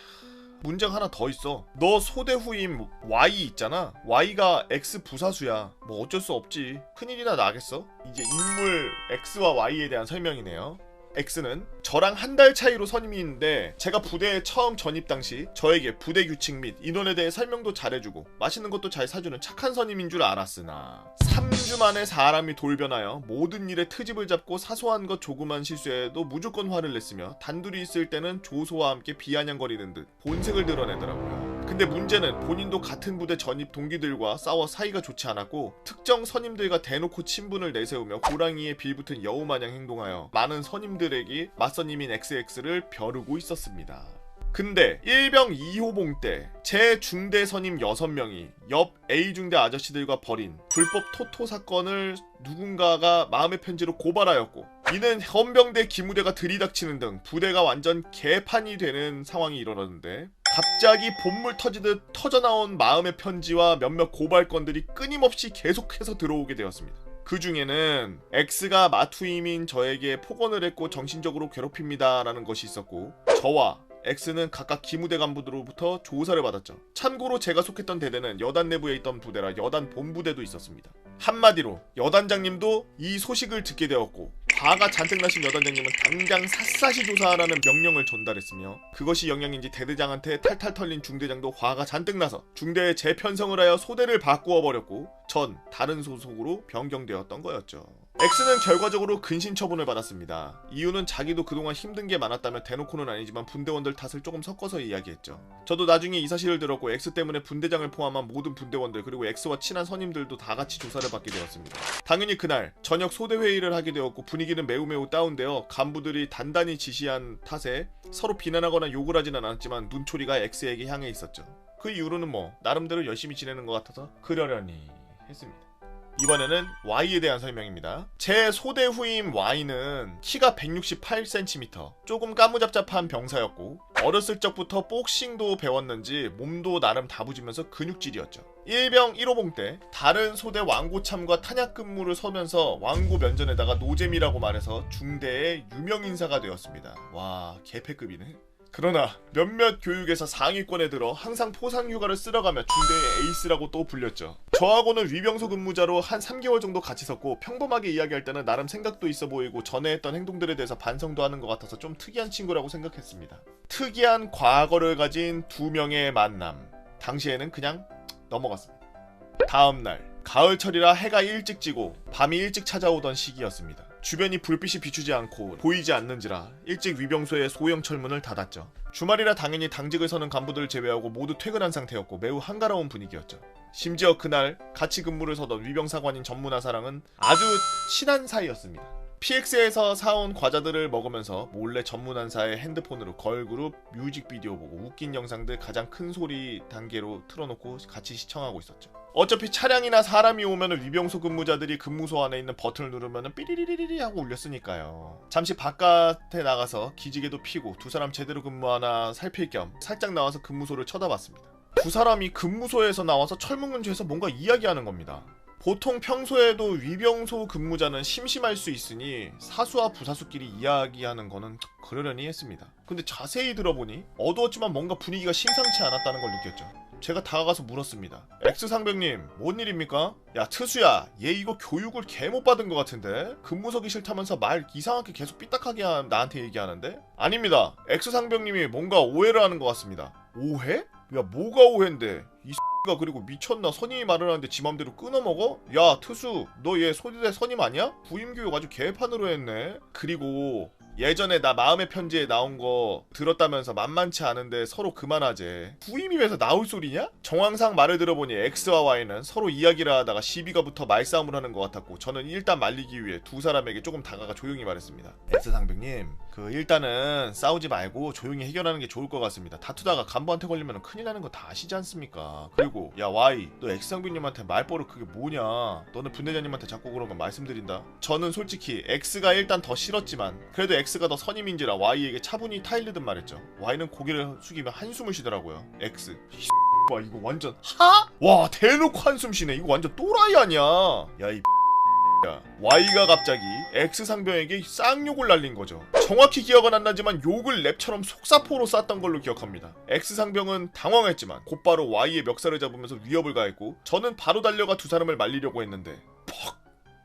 문제가 하나 더 있어. 너 소대 후임 Y 있잖아. Y가 X 부사수야. 뭐 어쩔 수 없지. 큰일이나 나겠어? 이제 인물 X와 Y에 대한 설명이네요. X는 저랑 한 달 차이로 선임인데 제가 부대에 처음 전입 당시 저에게 부대 규칙 및 인원에 대해 설명도 잘해주고 맛있는 것도 잘 사주는 착한 선임인 줄 알았으나 3주 만에 사람이 돌변하여 모든 일에 트집을 잡고 사소한 것 조그만 실수에도 무조건 화를 냈으며 단둘이 있을 때는 조소와 함께 비아냥거리는 듯 본색을 드러내더라고요. 근데 문제는 본인도 같은 부대 전입 동기들과 싸워 사이가 좋지 않았고 특정 선임들과 대놓고 친분을 내세우며 고랑이에 빌붙은 여우마냥 행동하여 많은 선임들에게 맞선임인 XX를 벼르고 있었습니다. 근데 1병 2호봉 때 제 중대 선임 6명이 옆 A중대 아저씨들과 벌인 불법 토토 사건을 누군가가 마음의 편지로 고발하였고 이는 헌병대 기무대가 들이닥치는 등 부대가 완전 개판이 되는 상황이 일어났는데 갑자기 본물 터지듯 터져나온 마음의 편지와 몇몇 고발건들이 끊임없이 계속해서 들어오게 되었습니다. 그 중에는 X가 마투임인 저에게 폭언을 했고 정신적으로 괴롭힙니다 라는 것이 있었고 저와 X는 각각 기무대 간부들로부터 조사를 받았죠. 참고로 제가 속했던 대대는 여단 내부에 있던 부대라 여단 본부대도 있었습니다. 한마디로 여단장님도 이 소식을 듣게 되었고 화가 잔뜩 나신 여단장님은 당장 샅샅이 조사하라는 명령을 전달했으며 그것이 영향인지 대대장한테 탈탈 털린 중대장도 화가 잔뜩 나서 중대에 재편성을 하여 소대를 바꾸어 버렸고 전 다른 소속으로 변경되었던 거였죠. X는 결과적으로 근신 처분을 받았습니다. 이유는 자기도 그동안 힘든 게 많았다며 대놓고는 아니지만 분대원들 탓을 조금 섞어서 이야기했죠. 저도 나중에 이 사실을 들었고 X 때문에 분대장을 포함한 모든 분대원들 그리고 X와 친한 선임들도 다 같이 조사를 받게 되었습니다. 당연히 그날 저녁 소대 회의를 하게 되었고 분위기는 매우 다운되어 간부들이 단단히 지시한 탓에 서로 비난하거나 욕을 하지는 않았지만 눈초리가 X에게 향해 있었죠. 그 이후로는 뭐 나름대로 열심히 지내는 것 같아서 그러려니 했습니다. 이번에는 Y에 대한 설명입니다. 제 소대 후임 Y는 키가 168cm, 조금 까무잡잡한 병사였고 어렸을 적부터 복싱도 배웠는지 몸도 나름 다부지면서 근육질이었죠. 1병 1호봉 때 다른 소대 왕고참과 탄약 근무를 서면서 왕고 면전에다가 노잼이라고 말해서 중대의 유명인사가 되었습니다. 와, 개패급이네. 그러나 몇몇 교육에서 상위권에 들어 항상 포상휴가를 쓸어가며 중대의 에이스라고 또 불렸죠. 저하고는 위병소 근무자로 한 3개월 정도 같이 섰고 평범하게 이야기할 때는 나름 생각도 있어 보이고 전에 했던 행동들에 대해서 반성도 하는 것 같아서 좀 특이한 친구라고 생각했습니다. 특이한 과거를 가진 두 명의 만남. 당시에는 그냥 넘어갔습니다. 다음날 가을철이라 해가 일찍 지고 밤이 일찍 찾아오던 시기였습니다. 주변이 불빛이 비추지 않고 보이지 않는지라 일찍 위병소의 소형 철문을 닫았죠. 주말이라 당연히 당직을 서는 간부들을 제외하고 모두 퇴근한 상태였고 매우 한가로운 분위기였죠. 심지어 그날 같이 근무를 서던 위병사관인 전문화사랑은 아주 친한 사이였습니다. PX에서 사온 과자들을 먹으면서 몰래 전문한사의 핸드폰으로 걸그룹 뮤직비디오 보고 웃긴 영상들 가장 큰 소리 단계로 틀어놓고 같이 시청하고 있었죠. 어차피 차량이나 사람이 오면은 위병소 근무자들이 근무소 안에 있는 버튼을 누르면은 삐리리리리 하고 울렸으니까요. 잠시 바깥에 나가서 기지개도 피고 두 사람 제대로 근무하나 살필 겸 살짝 나와서 근무소를 쳐다봤습니다. 두 사람이 근무소에서 나와서 철문근처에서 뭔가 이야기하는 겁니다. 보통 평소에도 위병소 근무자는 심심할 수 있으니 사수와 부사수끼리 이야기하는 거는 그러려니 했습니다. 근데 자세히 들어보니 어두웠지만 뭔가 분위기가 심상치 않았다는 걸 느꼈죠. 제가 다가가서 물었습니다. X상병님, 뭔 일입니까? 야, 트수야, 얘 이거 교육을 개 못 받은 것 같은데? 근무석이 싫다면서 말 이상하게 계속 삐딱하게 나한테 얘기하는데? 아닙니다. X상병님이 뭔가 오해를 하는 것 같습니다. 오해? 야, 뭐가 오해인데? 이 X가 그리고 미쳤나? 선임이 말을 하는데 지 맘대로 끊어먹어? 야, 트수, 너 얘 소대대 선임 아니야? 부임교육 아주 개판으로 했네? 그리고 예전에 나 마음의 편지에 나온 거 들었다면서 만만치 않은데 서로 그만하재. 부임 입에서 나올 소리냐? 정황상 말을 들어보니 X와 Y는 서로 이야기를 하다가 시비가 붙어 말싸움을 하는 것 같았고 저는 일단 말리기 위해 두 사람에게 조금 다가가 조용히 말했습니다. X상병님, 일단은 싸우지 말고 조용히 해결하는 게 좋을 것 같습니다. 다투다가 간부한테 걸리면 큰일 나는 거 다 아시지 않습니까? 그리고 야 Y, 너 X상병님한테 말버릇 그게 뭐냐? 너는 분대장님한테 자꾸 그런 거 말씀드린다. 저는 솔직히 X가 일단 더 싫었지만 그래도 X가 더 선임인지라 Y에게 차분히 타일르듯 말했죠. Y는 고개를 숙이며 한숨을 쉬더라고요. X, 와 이거 완전 하? 와 대놓고 한숨 쉬네. 이거 완전 또라이 아니야. 야 이 야, Y가 갑자기 X상병에게 쌍욕을 날린 거죠. 정확히 기억은 안 나지만 욕을 랩처럼 속사포로 쐈던 걸로 기억합니다. X상병은 당황했지만 곧바로 Y의 멱살을 잡으면서 위협을 가했고 저는 바로 달려가 두 사람을 말리려고 했는데 퍽!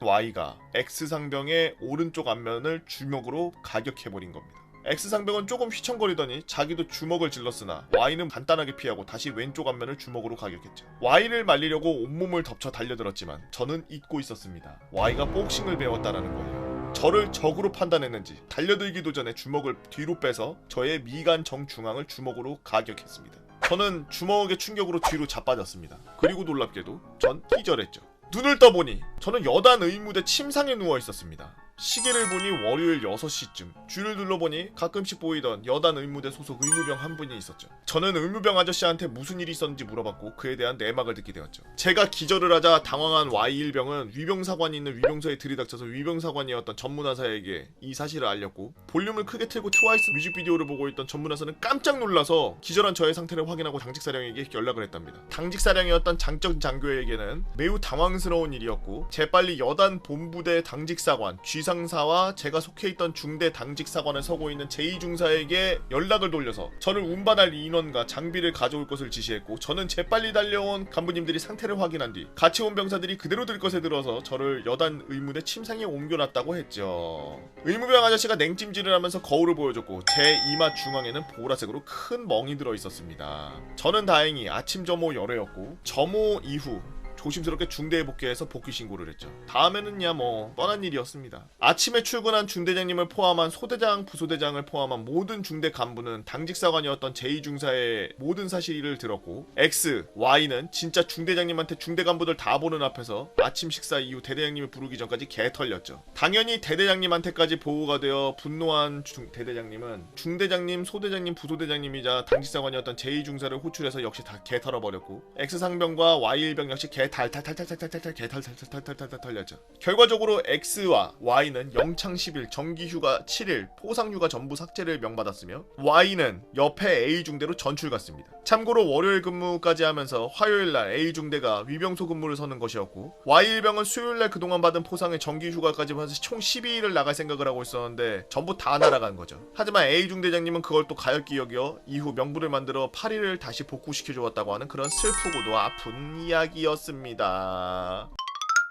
Y가 X상병의 오른쪽 안면을 주먹으로 가격해버린 겁니다. X상병은 조금 휘청거리더니 자기도 주먹을 질렀으나 Y는 간단하게 피하고 다시 왼쪽 안면을 주먹으로 가격했죠. Y를 말리려고 온몸을 덮쳐 달려들었지만 저는 잊고 있었습니다. Y가 복싱을 배웠다는 거예요. 저를 적으로 판단했는지 달려들기도 전에 주먹을 뒤로 빼서 저의 미간 정중앙을 주먹으로 가격했습니다. 저는 주먹의 충격으로 뒤로 자빠졌습니다. 그리고 놀랍게도 전 기절했죠. 눈을 떠보니 저는 여단 의무대 침상에 누워 있었습니다. 시계를 보니 월요일 6시쯤 줄을 둘러보니 가끔씩 보이던 여단 의무대 소속 의무병 한 분이 있었죠. 저는 의무병 아저씨한테 무슨 일이 있었는지 물어봤고 그에 대한 내막을 듣게 되었죠. 제가 기절을 하자 당황한 Y1병은 위병사관이 있는 위병소에 들이닥쳐서 위병사관이었던 전문화사에게 이 사실을 알렸고 볼륨을 크게 틀고 트와이스 뮤직비디오를 보고 있던 전문화사는 깜짝 놀라서 기절한 저의 상태를 확인하고 당직사령에게 연락을 했답니다. 당직사령이었던 장적 장교에게는 매우 당황스러운 일이었고 재빨리 여단 본부대 당직사관 G상사와 제가 속해 있던 중대 당직사관을 서고 있는 제2중사에게 연락을 돌려서 저를 운반할 인원과 장비를 가져올 것을 지시했고 저는 재빨리 달려온 간부님들이 상태를 확인한 뒤 같이 온 병사들이 그대로 들 것에 들어서 저를 여단 의무대 침상에 옮겨놨다고 했죠. 의무병 아저씨가 냉찜질을 하면서 거울을 보여줬고 제 이마 중앙에는 보라색으로 큰 멍이 들어있었습니다. 저는 다행히 아침 점호 열애였고 점호 이후 조심스럽게 중대에 복귀해서 복귀 신고를 했죠. 다음에는야 뭐 뻔한 일이었습니다. 아침에 출근한 중대장님을 포함한 소대장, 부소대장을 포함한 모든 중대 간부는 당직사관이었던 제2중사의 모든 사실을 들었고 X, Y는 진짜 중대장님한테 중대 간부들 다 보는 앞에서 아침 식사 이후 대대장님을 부르기 전까지 개털렸죠. 당연히 대대장님한테까지 보고가 되어 분노한 대대장님은 중대장님, 소대장님, 부소대장님이자 당직사관이었던 제2중사를 호출해서 역시 다 개털어버렸고 X상병과 Y1병 역시 개탈탈탈탈탈탈탈탈 털렸죠. 결과적으로 X와 Y는 영창 10일, 정기휴가 7일, 포상휴가 전부 삭제를 명받았으며 Y는 옆에 A중대로 전출 갔습니다. 참고로 월요일 근무까지 하면서 화요일날 A중대가 위병소 근무를 서는 것이었고 Y1병은 수요일날 그동안 받은 포상에 정기휴가까지 해서 총 12일을 나갈 생각을 하고 있었는데 전부 다 날아간 거죠. 하지만 A중대장님은 그걸 또 가엾게 여겨 이후 명부를 만들어 8일을 다시 복구시켜 주었다고 하는 그런 슬프고도 아픈 이야기였습니다.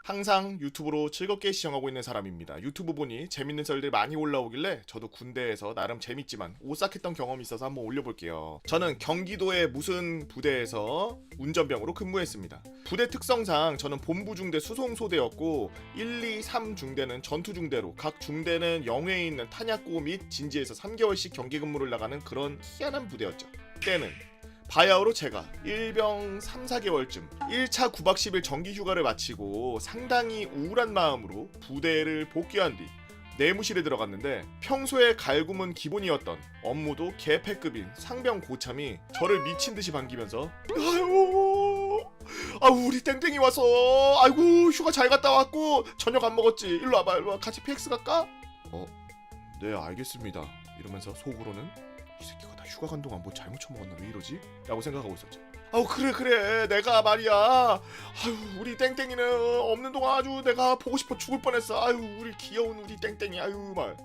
항상 유튜브로 즐겁게 시청하고 있는 사람입니다. 유튜브 보니 재밌는 썰들 많이 올라오길래 저도 군대에서 나름 재밌지만 오싹했던 경험이 있어서 한번 올려볼게요. 저는 경기도의 무슨 부대에서 운전병으로 근무했습니다. 부대 특성상 저는 본부중대 수송소대였고 1, 2, 3중대는 전투중대로 각 중대는 영해에 있는 탄약고 및 진지에서 3개월씩 경계근무를 나가는 그런 희한한 부대였죠. 때는 바야흐로 제가 1병 3, 4개월쯤 1차 9박 10일 정기휴가를 마치고 상당히 우울한 마음으로 부대를 복귀한 뒤 내무실에 들어갔는데 평소에 갈굼은 기본이었던 업무도 개패급인 상병 고참이 저를 미친듯이 반기면서 아우 우리 땡땡이 와서 아이고 휴가 잘 갔다 왔고 저녁 안 먹었지. 일로 와봐 일로 와. 같이 PX 갈까? 네 알겠습니다. 이러면서 속으로는 이 새끼가 나 휴가 간 동안 뭐 잘못 처먹었나 왜 이러지? 라고 생각하고 있었죠. 아우 그래 내가 말이야. 아유 우리 땡땡이는 없는 동안 아주 내가 보고 싶어 죽을 뻔했어. 아유 우리 귀여운 우리 땡땡이 아유 말.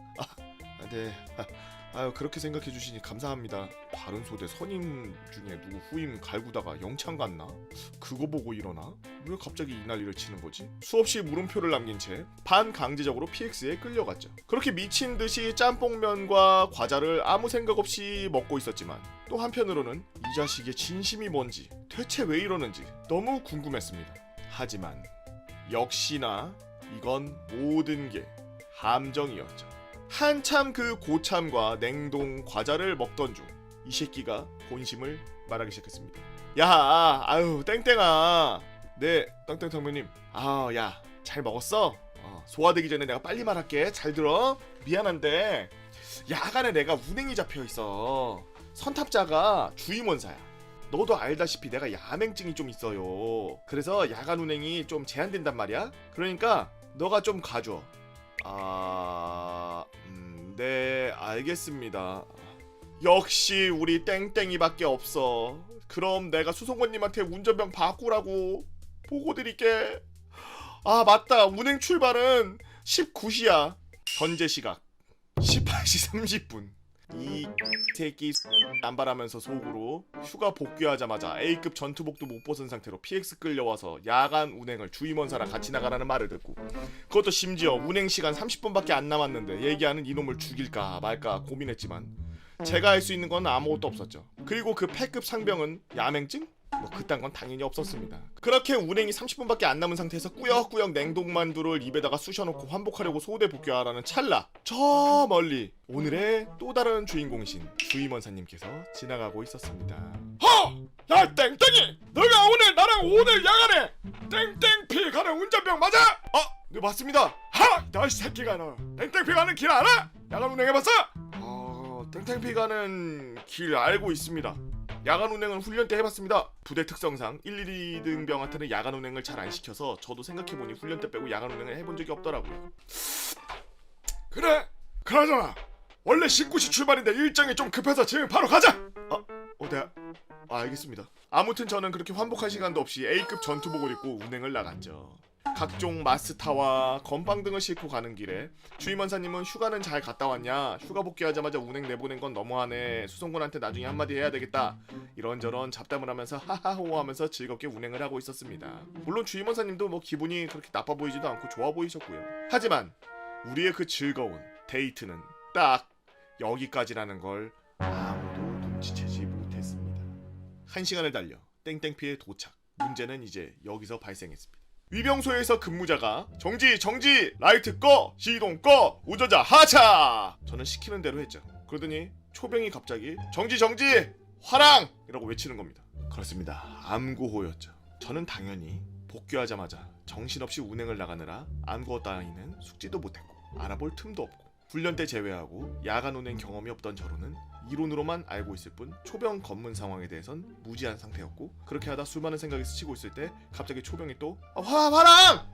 네. 아유 그렇게 생각해 주시니 감사합니다. 다른 소대 선임 중에 누구 후임 갈구다가 영창 갔나? 그거 보고 일어나? 왜 갑자기 이 난리를 치는 거지? 수없이 물음표를 남긴 채 반강제적으로 PX에 끌려갔죠. 그렇게 미친 듯이 짬뽕면과 과자를 아무 생각 없이 먹고 있었지만 또 한편으로는 이 자식의 진심이 뭔지 대체 왜 이러는지 너무 궁금했습니다. 하지만 역시나 이건 모든 게 함정이었죠. 한참 그 고참과 냉동 과자를 먹던 중 이 새끼가 본심을 말하기 시작했습니다. 야, 아유 땡땡아, 네 땡땡 선배님, 야 잘 먹었어? 소화되기 전에 내가 빨리 말할게. 잘 들어. 미안한데 야간에 내가 운행이 잡혀 있어. 선탑자가 주임원사야. 너도 알다시피 내가 야맹증이 좀 있어요. 그래서 야간 운행이 좀 제한된단 말이야. 그러니까 너가 좀 가줘. 네 알겠습니다. 역시 우리 땡땡이밖에 없어. 그럼 내가 수송원님한테 운전병 바꾸라고 보고 드릴게. 맞다. 운행 출발은 19시야. 현재 시각 18시 30분. 이 새끼 남발하면서 속으로 휴가 복귀하자마자 A급 전투복도 못 벗은 상태로 PX 끌려와서 야간 운행을 주임원사랑 같이 나가라는 말을 듣고, 그것도 심지어 운행 시간 30분밖에 안 남았는데 얘기하는 이놈을 죽일까 말까 고민했지만 제가 할 수 있는 건 아무것도 없었죠. 그리고 그 패급 상병은 야맹증? 뭐 그딴 건 당연히 없었습니다. 그렇게 운행이 30분밖에 안 남은 상태에서 꾸역꾸역 냉동만두를 입에다가 쑤셔놓고 환복하려고 소대 복귀하라는 찰나, 저 멀리 오늘의 또 다른 주인공이신 주임원사님께서 지나가고 있었습니다. 야 땡땡이! 너가 오늘 야간에 땡땡피 가는 운전병 맞아? 네 맞습니다. 너 이 새끼가 너 땡땡피 가는 길 알아? 야간 운행해봤어? 땡땡피 가는 길 알고 있습니다. 야간 운행은 훈련 때 해봤습니다. 부대 특성상 1, 2등병한테는 야간 운행을 잘 안 시켜서 저도 생각해보니 훈련 때 빼고 야간 운행을 해본 적이 없더라고요. 그래, 그러잖아. 원래 19시 출발인데 일정이 좀 급해서 지금 바로 가자. 네, 알겠습니다. 아무튼 저는 그렇게 환복할 시간도 없이 A급 전투복을 입고 운행을 나갔죠. 각종 마스타와 건빵 등을 싣고 가는 길에 주임원사님은 휴가는 잘 갔다 왔냐? 휴가 복귀하자마자 운행 내보낸 건 너무하네. 수송군한테 나중에 한마디 해야 되겠다. 이런저런 잡담을 하면서 하하호 하면서 즐겁게 운행을 하고 있었습니다. 물론 주임원사님도 뭐 기분이 그렇게 나빠 보이지도 않고 좋아 보이셨고요. 하지만 우리의 그 즐거운 데이트는 딱 여기까지라는 걸 아무도 눈치채지 못했습니다. 1시간을 달려 땡땡피에 도착. 문제는 이제 여기서 발생했습니다. 위병소에서 근무자가 정지 라이트 꺼 시동 꺼 운전자 하차. 저는 시키는 대로 했죠. 그러더니 초병이 갑자기 정지 화랑! 이라고 외치는 겁니다. 그렇습니다. 암구호였죠. 저는 당연히 복귀하자마자 정신없이 운행을 나가느라 암구호 따위는 숙지도 못했고 알아볼 틈도 없고, 훈련 때 제외하고 야간 운행 경험이 없던 저로는 이론으로만 알고 있을 뿐 초병 검문 상황에 대해선 무지한 상태였고, 그렇게 하다 수많은 생각이 스치고 있을 때 갑자기 초병이 또 화랑!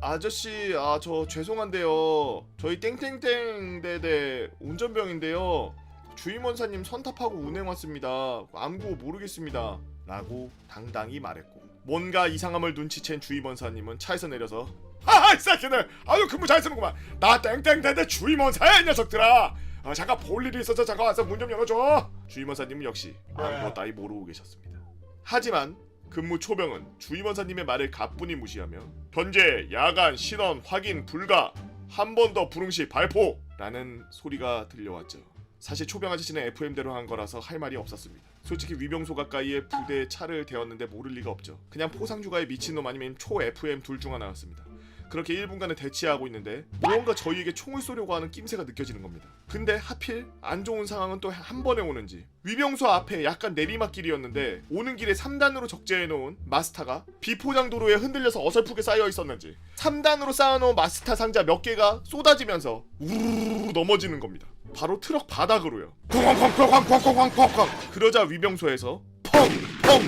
아저씨 저 죄송한데요. 저희 땡땡땡 대대 운전병인데요. 주임원사님 선탑하고 운행 왔습니다. 암구 모르겠습니다. 라고 당당히 말했고, 뭔가 이상함을 눈치챈 주임원사님은 차에서 내려서 이 새끼들 아주 근무 잘 쓰는구만. 나 땡땡대대 주임원사야 이 녀석들아. 잠깐 볼 일이 있어서 잠깐 와서 문 좀 열어줘. 주임원사님은 역시 아무것도 따위 모르고 계셨습니다. 하지만 근무 초병은 주임원사님의 말을 가뿐히 무시하며 현재 야간 신원 확인 불가, 한 번 더 부릉시 발포라는 소리가 들려왔죠. 사실 초병 아저씨는 FM대로 한 거라서 할 말이 없었습니다. 솔직히 위병소 가까이에 부대에 차를 대었는데 모를 리가 없죠. 그냥 포상주가에 미친놈 아니면 초 FM 둘 중 하나였습니다. 그렇게 1분간을 대치하고 있는데 무언가 저희에게 총을 쏘려고 하는 낌새가 느껴지는 겁니다. 근데 하필 안 좋은 상황은 또 한 번에 오는지, 위병소 앞에 약간 내리막길이었는데 오는 길에 3단으로 적재해놓은 마스타가 비포장 도로에 흔들려서 어설프게 쌓여 있었는지 3단으로 쌓아놓은 마스타 상자 몇 개가 쏟아지면서 우르르 넘어지는 겁니다. 바로 트럭 바닥으로요. 쾅쾅쾅쾅쾅쾅쾅쾅. 그러자 위병소에서 펑펑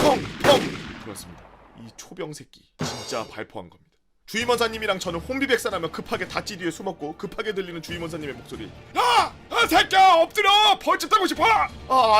펑펑. 그렇습니다. 이 초병 새끼 진짜 발포한 겁니다. 주임원사님이랑 저는 혼비백산하며 급하게 다찌 뒤에 숨었고 급하게 들리는 주임원사님의 목소리. 야! 새끼야 엎드려! 벌집 따고 싶어!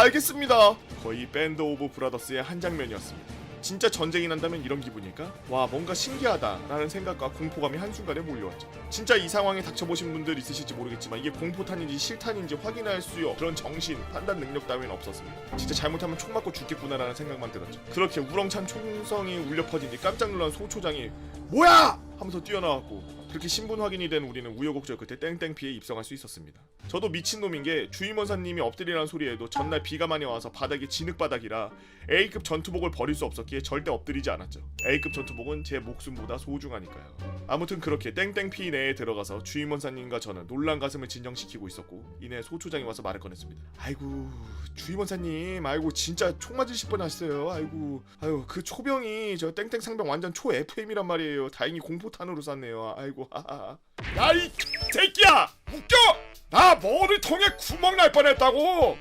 알겠습니다. 거의 밴드 오브 브라더스의 한 장면이었습니다. 진짜 전쟁이 난다면 이런 기분일까? 와 뭔가 신기하다라는 생각과 공포감이 한순간에 몰려왔죠. 진짜 이 상황에 닥쳐보신 분들 있으실지 모르겠지만 이게 공포탄인지 실탄인지 확인할 수 그런 정신, 판단 능력 따위는 없었습니다. 진짜 잘못하면 총 맞고 죽겠구나라는 생각만 들었죠. 그렇게 우렁찬 총성이 울려 퍼진 뒤 깜짝 놀란 소초장이 뭐야! 하면서 뛰어나왔고 그렇게 신분 확인이 된 우리는 우여곡절 끝에 땡땡피에 입성할 수 있었습니다. 저도 미친놈인 게 주임원사님이 엎드리라는 소리에도 전날 비가 많이 와서 바닥이 진흙바닥이라 A급 전투복을 버릴 수 없었기에 절대 엎드리지 않았죠. A급 전투복은 제 목숨보다 소중하니까요. 아무튼 그렇게 땡땡피 내에 들어가서 주임원사님과 저는 놀란 가슴을 진정시키고 있었고 이내 소초장이 와서 말을 꺼냈습니다. 아이고 주임원사님, 아이고 진짜 총 맞으실 뻔하셨어요. 아이고 그 초병이 저 땡땡 상병 완전 초 FM이란 말이에요. 다행히 공포탄으로 쐈네요. 아이고 하하. 야 이 새끼야! 웃겨! 나 머리 통에 구멍 날 뻔했다고!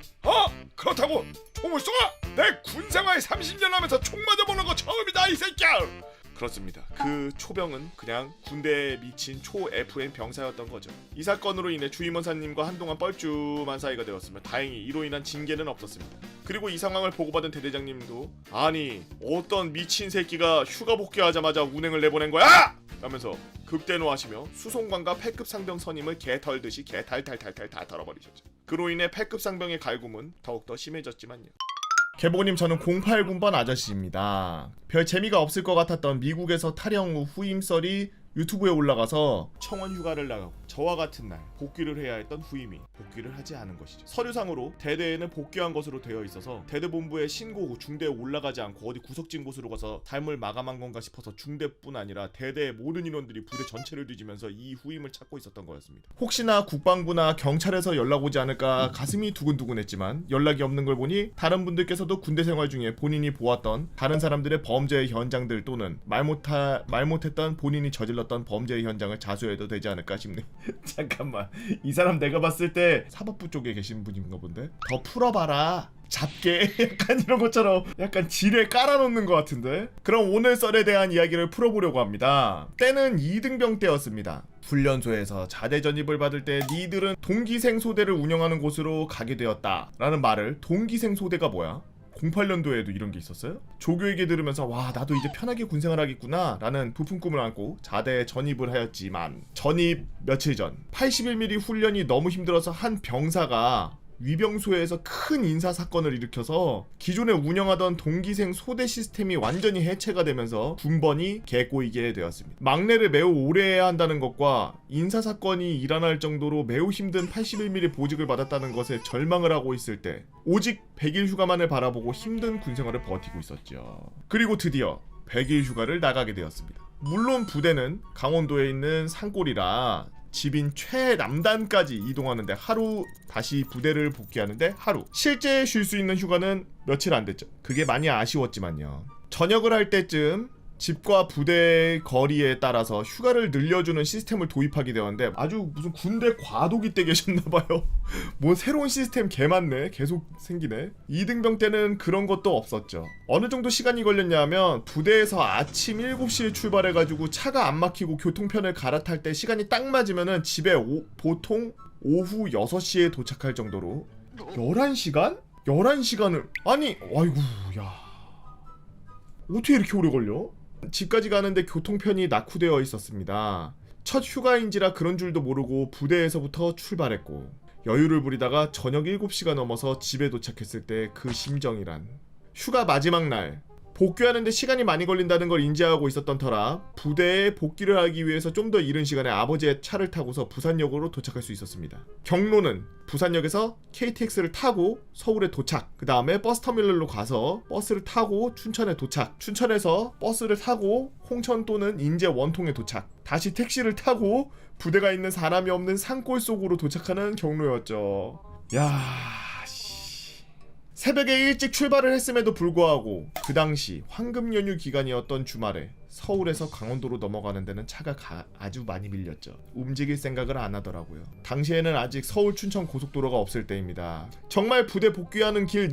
그렇다고 총을 쏘아! 내 군생활 30년 하면서 총 맞아보는 거 처음이다 이 새끼야! 그렇습니다. 그 초병은 그냥 군대에 미친 초 FM 병사였던 거죠. 이 사건으로 인해 주임원사님과 한동안 뻘쭘한 사이가 되었으며 다행히 이로 인한 징계는 없었습니다. 그리고 이 상황을 보고받은 대대장님도 아니 어떤 미친 새끼가 휴가 복귀하자마자 운행을 내보낸 거야! 라면서 극대노하시며 수송관과 패급 상병 선임을 개털듯이 개탈탈탈탈 다 털어버리셨죠. 그로 인해 패급 상병의 갈굼은 더욱더 심해졌지만요. 개보님, 저는 089번 아저씨입니다. 별 재미가 없을 것 같았던 미국에서 탈영 후 후임썰이 유튜브에 올라가서 청원 휴가를 나가고 저와 같은 날 복귀를 해야 했던 후임이 복귀를 하지 않은 것이죠. 서류상으로 대대에는 복귀한 것으로 되어 있어서 대대 본부에 신고 후 중대에 올라가지 않고 어디 구석진 곳으로 가서 삶을 마감한 건가 싶어서 중대뿐 아니라 대대의 모든 인원들이 부대 전체를 뒤지면서 이 후임을 찾고 있었던 거였습니다. 혹시나 국방부나 경찰에서 연락 오지 않을까 가슴이 두근두근했지만 연락이 없는 걸 보니 다른 분들께서도 군대 생활 중에 본인이 보았던 다른 사람들의 범죄의 현장들 또는 말 못했던 본인이 저질렀던 범죄의 현장을 자수해도 되지 않을까 싶네. 잠깐만, 이 사람 내가 봤을 때 사법부 쪽에 계신 분인가 본데? 더 풀어봐라, 잡게. 약간 이런 것처럼 약간 지뢰 깔아놓는 것 같은데? 그럼 오늘 썰에 대한 이야기를 풀어보려고 합니다. 때는 2등병 때였습니다. 훈련소에서 자대 전입을 받을 때 니들은 동기생 소대를 운영하는 곳으로 가게 되었다 라는 말을, 동기생 소대가 뭐야? 08년도에도 이런 게 있었어요? 조교에게 들으면서 와 나도 이제 편하게 군생활 하겠구나 라는 부푼 꿈을 안고 자대에 전입을 하였지만 전입 며칠 전 81mm 훈련이 너무 힘들어서 한 병사가 위병소에서 큰 인사사건을 일으켜서 기존에 운영하던 동기생 소대 시스템이 완전히 해체가 되면서 군번이 개꼬이게 되었습니다. 막내를 매우 오래 해야 한다는 것과 인사사건이 일어날 정도로 매우 힘든 81mm 보직을 받았다는 것에 절망을 하고 있을 때 오직 100일 휴가만을 바라보고 힘든 군생활을 버티고 있었죠. 그리고 드디어 100일 휴가를 나가게 되었습니다. 물론 부대는 강원도에 있는 산골이라 집인 최남단까지 이동하는데 하루, 다시 부대를 복귀하는데 하루, 실제 쉴 수 있는 휴가는 며칠 안 됐죠. 그게 많이 아쉬웠지만요. 전역을 할 때쯤 집과 부대 거리에 따라서 휴가를 늘려주는 시스템을 도입하게 되었는데 아주 무슨 군대 과도기 때 계셨나봐요. 뭐 새로운 시스템 개 많네. 계속 생기네. 2등병 때는 그런 것도 없었죠. 어느 정도 시간이 걸렸냐면 부대에서 아침 7시에 출발해가지고 차가 안 막히고 교통편을 갈아탈 때 시간이 딱 맞으면은 집에 보통 오후 6시에 도착할 정도로 11시간? 11시간을 아니 아이고 야 어떻게 이렇게 오래 걸려? 집까지 가는데 교통편이 낙후되어 있었습니다. 첫 휴가인지라 그런 줄도 모르고 부대에서부터 출발했고 여유를 부리다가 저녁 7시가 넘어서 집에 도착했을 때 그 심정이란. 휴가 마지막 날 복귀하는데 시간이 많이 걸린다는 걸 인지하고 있었던 터라 부대에 복귀를 하기 위해서 좀 더 이른 시간에 아버지의 차를 타고서 부산역으로 도착할 수 있었습니다. 경로는 부산역에서 KTX를 타고 서울에 도착, 그 다음에 버스터미널로 가서 버스를 타고 춘천에 도착, 춘천에서 버스를 타고 홍천 또는 인제 원통에 도착, 다시 택시를 타고 부대가 있는 사람이 없는 산골 속으로 도착하는 경로였죠. 새벽에 일찍 출발을 했음에도 불구하고 그 당시 황금 연휴 기간이었던 주말에 서울에서 강원도로 넘어가는 데는 차가 아주 많이 밀렸죠. 움직일 생각을 안 하더라고요. 당시에는 아직 서울 춘천 고속도로가 없을 때입니다. 정말 부대 복귀하는 길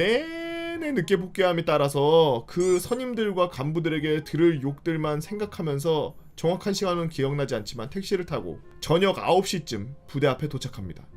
내내 늦게 복귀함에 따라서 그 선임들과 간부들에게 들을 욕들만 생각하면서 정확한 시간은 기억나지 않지만 택시를 타고 저녁 9시쯤 부대 앞에 도착합니다.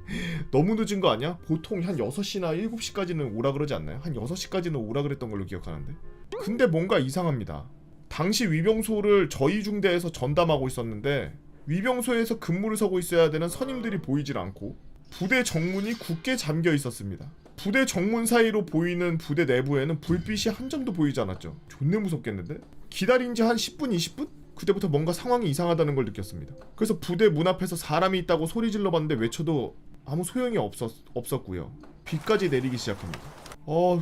너무 늦은 거 아니야? 보통 한 6시나 7시까지는 오라 그러지 않나요? 한 6시까지는 오라 그랬던 걸로 기억하는데. 근데 뭔가 이상합니다. 당시 위병소를 저희 중대에서 전담하고 있었는데 위병소에서 근무를 서고 있어야 되는 선임들이 보이질 않고 부대 정문이 굳게 잠겨 있었습니다. 부대 정문 사이로 보이는 부대 내부에는 불빛이 한 점도 보이지 않았죠. 존내 무섭겠는데? 기다린 지 한 10분, 20분? 그때부터 뭔가 상황이 이상하다는 걸 느꼈습니다. 그래서 부대 문 앞에서 사람이 있다고 소리 질러봤는데 외쳐도 아무 소용이 없었고요. 비까지 내리기 시작합니다.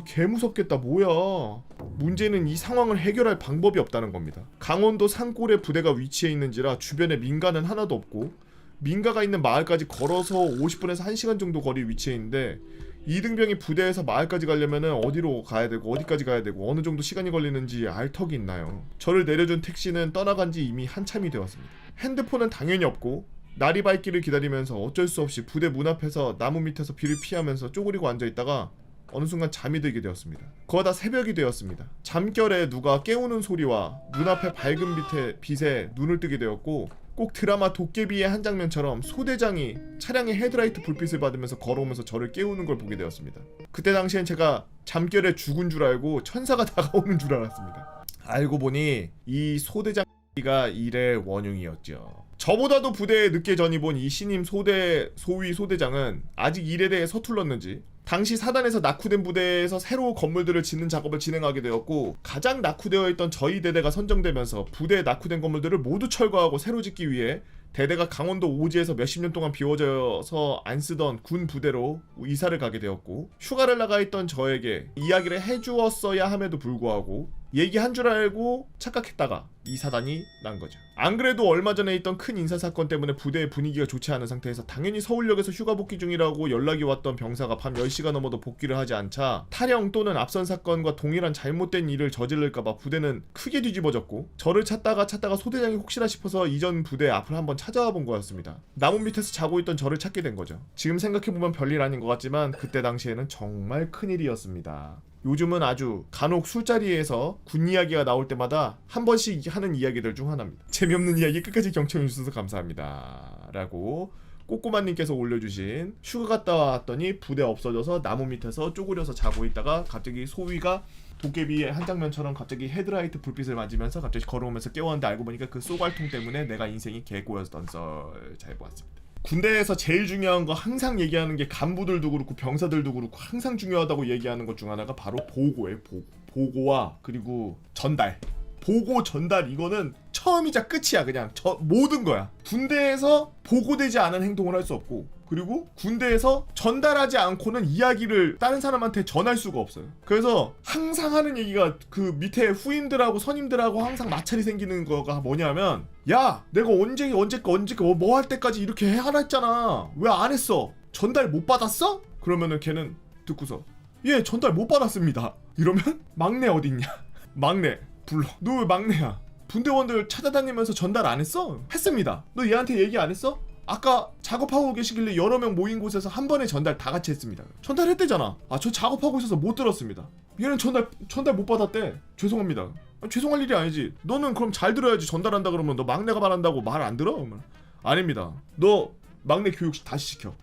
개 무섭겠다. 뭐야. 문제는 이 상황을 해결할 방법이 없다는 겁니다. 강원도 산골에 부대가 위치해 있는지라 주변에 민가는 하나도 없고 민가가 있는 마을까지 걸어서 50분에서 1시간 정도 거리 위치해 있는데 이등병이 부대에서 마을까지 가려면은 어디로 가야 되고 어디까지 가야 되고 어느 정도 시간이 걸리는지 알 턱이 있나요. 저를 내려준 택시는 떠나간 지 이미 한참이 되었습니다. 핸드폰은 당연히 없고 날이 밝기를 기다리면서 어쩔 수 없이 부대 문 앞에서 나무 밑에서 비를 피하면서 쪼그리고 앉아있다가 어느 순간 잠이 들게 되었습니다. 거의 새벽이 되었습니다. 잠결에 누가 깨우는 소리와 눈앞에 밝은 빛에 눈을 뜨게 되었고 꼭 드라마 도깨비의 한 장면처럼 소대장이 차량의 헤드라이트 불빛을 받으면서 걸어오면서 저를 깨우는 걸 보게 되었습니다. 그때 당시엔 제가 잠결에 죽은 줄 알고 천사가 다가오는 줄 알았습니다. 알고 보니 이 소대장이가 일의 원흉이었죠. 저보다도 부대에 늦게 전입온 이 신임 소위 소대장은 아직 일에 대해 서툴렀는지 당시 사단에서 낙후된 부대에서 새로 건물들을 짓는 작업을 진행하게 되었고 가장 낙후되어 있던 저희 대대가 선정되면서 부대에 낙후된 건물들을 모두 철거하고 새로 짓기 위해 대대가 강원도 오지에서 몇십 년 동안 비워져서 안 쓰던 군 부대로 이사를 가게 되었고 휴가를 나가 있던 저에게 이야기를 해주었어야 함에도 불구하고 얘기한 줄 알고 착각했다가 이 사단이 난 거죠. 안 그래도 얼마 전에 있던 큰 인사사건 때문에 부대의 분위기가 좋지 않은 상태에서 당연히 서울역에서 휴가 복귀 중이라고 연락이 왔던 병사가 밤 10시가 넘어도 복귀를 하지 않자 탈영 또는 앞선 사건과 동일한 잘못된 일을 저지를까봐 부대는 크게 뒤집어졌고 저를 찾다가 소대장이 혹시나 싶어서 이전 부대 앞을 한번 찾아와 본 거였습니다. 나무 밑에서 자고 있던 저를 찾게 된 거죠. 지금 생각해보면 별일 아닌 것 같지만 그때 당시에는 정말 큰일이었습니다. 요즘은 아주 간혹 술자리에서 군 이야기가 나올 때마다 한 번씩 하는 이야기들 중 하나입니다. 재미없는 이야기 끝까지 경청해주셔서 감사합니다. 라고 꼬꼬마님께서 올려주신 휴가 갔다 왔더니 부대 없어져서 나무 밑에서 쪼그려서 자고 있다가 갑자기 소위가 도깨비의 한 장면처럼 갑자기 헤드라이트 불빛을 맞으면서 갑자기 걸어오면서 깨웠는데 알고 보니까 그 쏘갈통 때문에 내가 인생이 개꼬였던 썰 잘 보았습니다. 군대에서 제일 중요한 거 항상 얘기하는 게 간부들도 그렇고 병사들도 그렇고 항상 중요하다고 얘기하는 것 중 하나가 바로 보고예요. 보고와 그리고 전달. 보고 전달 이거는 처음이자 끝이야. 그냥 모든 거야. 군대에서 보고되지 않은 행동을 할 수 없고 그리고 군대에서 전달하지 않고는 이야기를 다른 사람한테 전할 수가 없어요. 그래서 항상 하는 얘기가 그 밑에 후임들하고 선임들하고 항상 마찰이 생기는 거가 뭐냐면 야 내가 언제 뭐 할 때까지 이렇게 하라 했잖아. 왜 안 했어? 전달 못 받았어? 그러면은 걔는 듣고서 예 전달 못 받았습니다. 이러면 막내 어딨냐? 막내 불러. 너 왜 막내야? 분대원들 찾아다니면서 전달 안 했어? 했습니다. 너 얘한테 얘기 안 했어? 아까 작업하고 계시길래 여러 명 모인 곳에서 한 번에 전달 다 같이 했습니다. 전달했대잖아. 아 저 작업하고 있어서 못 들었습니다. 얘는 전달 못 받았대. 죄송합니다. 죄송할 일이 아니지. 너는 그럼 잘 들어야지. 전달한다 그러면 너 막내가 말한다고 말 안 들어? 그러면 아닙니다. 너 막내 교육 다시 시켜.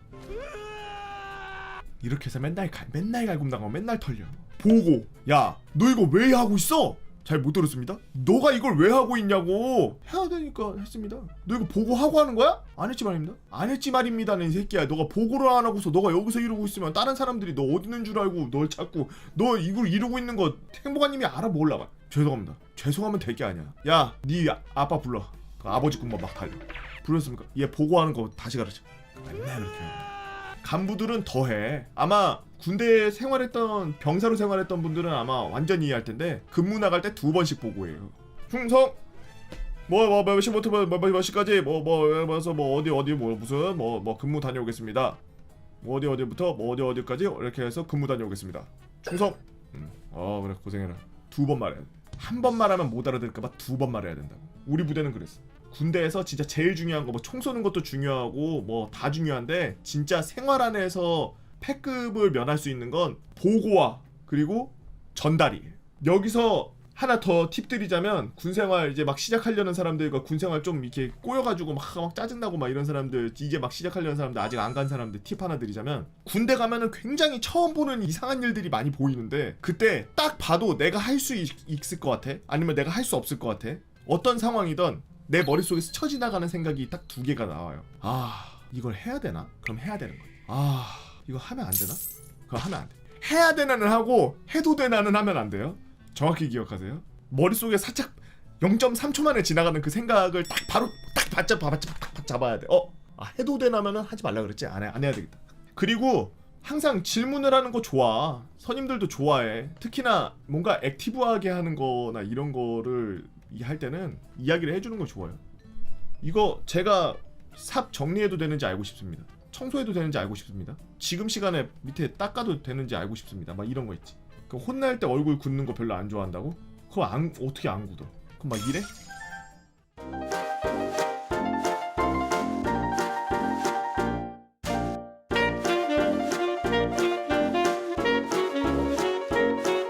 이렇게 해서 맨날 갈굼당하고 맨날 털려. 보고 야 너 이거 왜 하고 있어? 잘 못 들었습니다. 너가 이걸 왜 하고 있냐고. 해야 되니까 했습니다. 너 이거 보고하고 하는 거야? 안 했지 말입니다. 안 했지 말입니다는 이 새끼야. 너가 보고를 안 하고서 너가 여기서 이러고 있으면 다른 사람들이 너 어디 있는 줄 알고 널 찾고 너 이걸 이러고 있는 거 행복아님이 알아보려고. 죄송합니다. 죄송하면 될 게 아니야. 야 네 아빠 불러. 그 아버지 꿈만 막 달려. 불렀습니까? 얘 보고하는 거 다시 가르쳐. 맨날 그렇게 해. 간부들은 더해. 아마 군대에 생활했던 병사로 생활했던 분들은 아마 완전 이해할 텐데 근무 나갈 때 2번씩 보고해요. 충성 몇 시부터 몇 시까지 어디 무슨 근무 다녀오겠습니다. 어디부터 어디까지 이렇게 해서 근무 다녀오겠습니다. 충성. 그래 고생해라. 2번 말해야 돼. 한 번 말하면 못 알아들을까봐 2번 말해야 된다고. 우리 부대는 그랬어. 군대에서 진짜 제일 중요한 거 뭐 총 쏘는 것도 중요하고 뭐 다 중요한데 진짜 생활 안에서 패급을 면할 수 있는 건 보고와 그리고 전달이에요. 여기서 하나 더 팁 드리자면 군생활 이제 막 시작하려는 사람들과 군생활 좀 이렇게 꼬여가지고 막 짜증나고 막 이런 사람들 이제 막 시작하려는 사람들 아직 안 간 사람들 팁 하나 드리자면 군대 가면은 굉장히 처음 보는 이상한 일들이 많이 보이는데 그때 딱 봐도 내가 할 수 있을 것 같아 아니면 내가 할 수 없을 것 같아 어떤 상황이든 내 머릿속에 스쳐 지나가는 생각이 딱 두 개가 나와요. 아 이걸 해야 되나? 그럼 해야 되는 거예요. 아 이거 하면 안 되나? 그거 하면 안 돼. 해야 되나는 하고 해도 되나는 하면 안 돼요. 정확히 기억하세요. 머릿속에 살짝 0.3초 만에 지나가는 그 생각을 딱 바로 딱 잡아야 돼. 해도 되나면은 하지 말라 그랬지. 안 해야 되겠다. 그리고 항상 질문을 하는 거 좋아. 선임들도 좋아해. 특히나 뭔가 액티브하게 하는 거나 이런 거를 할 때는 이야기를 해주는 거 좋아요. 이거 제가 삽 정리해도 되는지 알고 싶습니다. 청소해도 되는지 알고 싶습니다. 지금 시간에 밑에 닦아도 되는지 알고 싶습니다. 막 이런 거 있지. 그 혼날 때 얼굴 굳는 거 별로 안 좋아한다고? 그거 어떻게 안 굳어? 그럼 막 이래?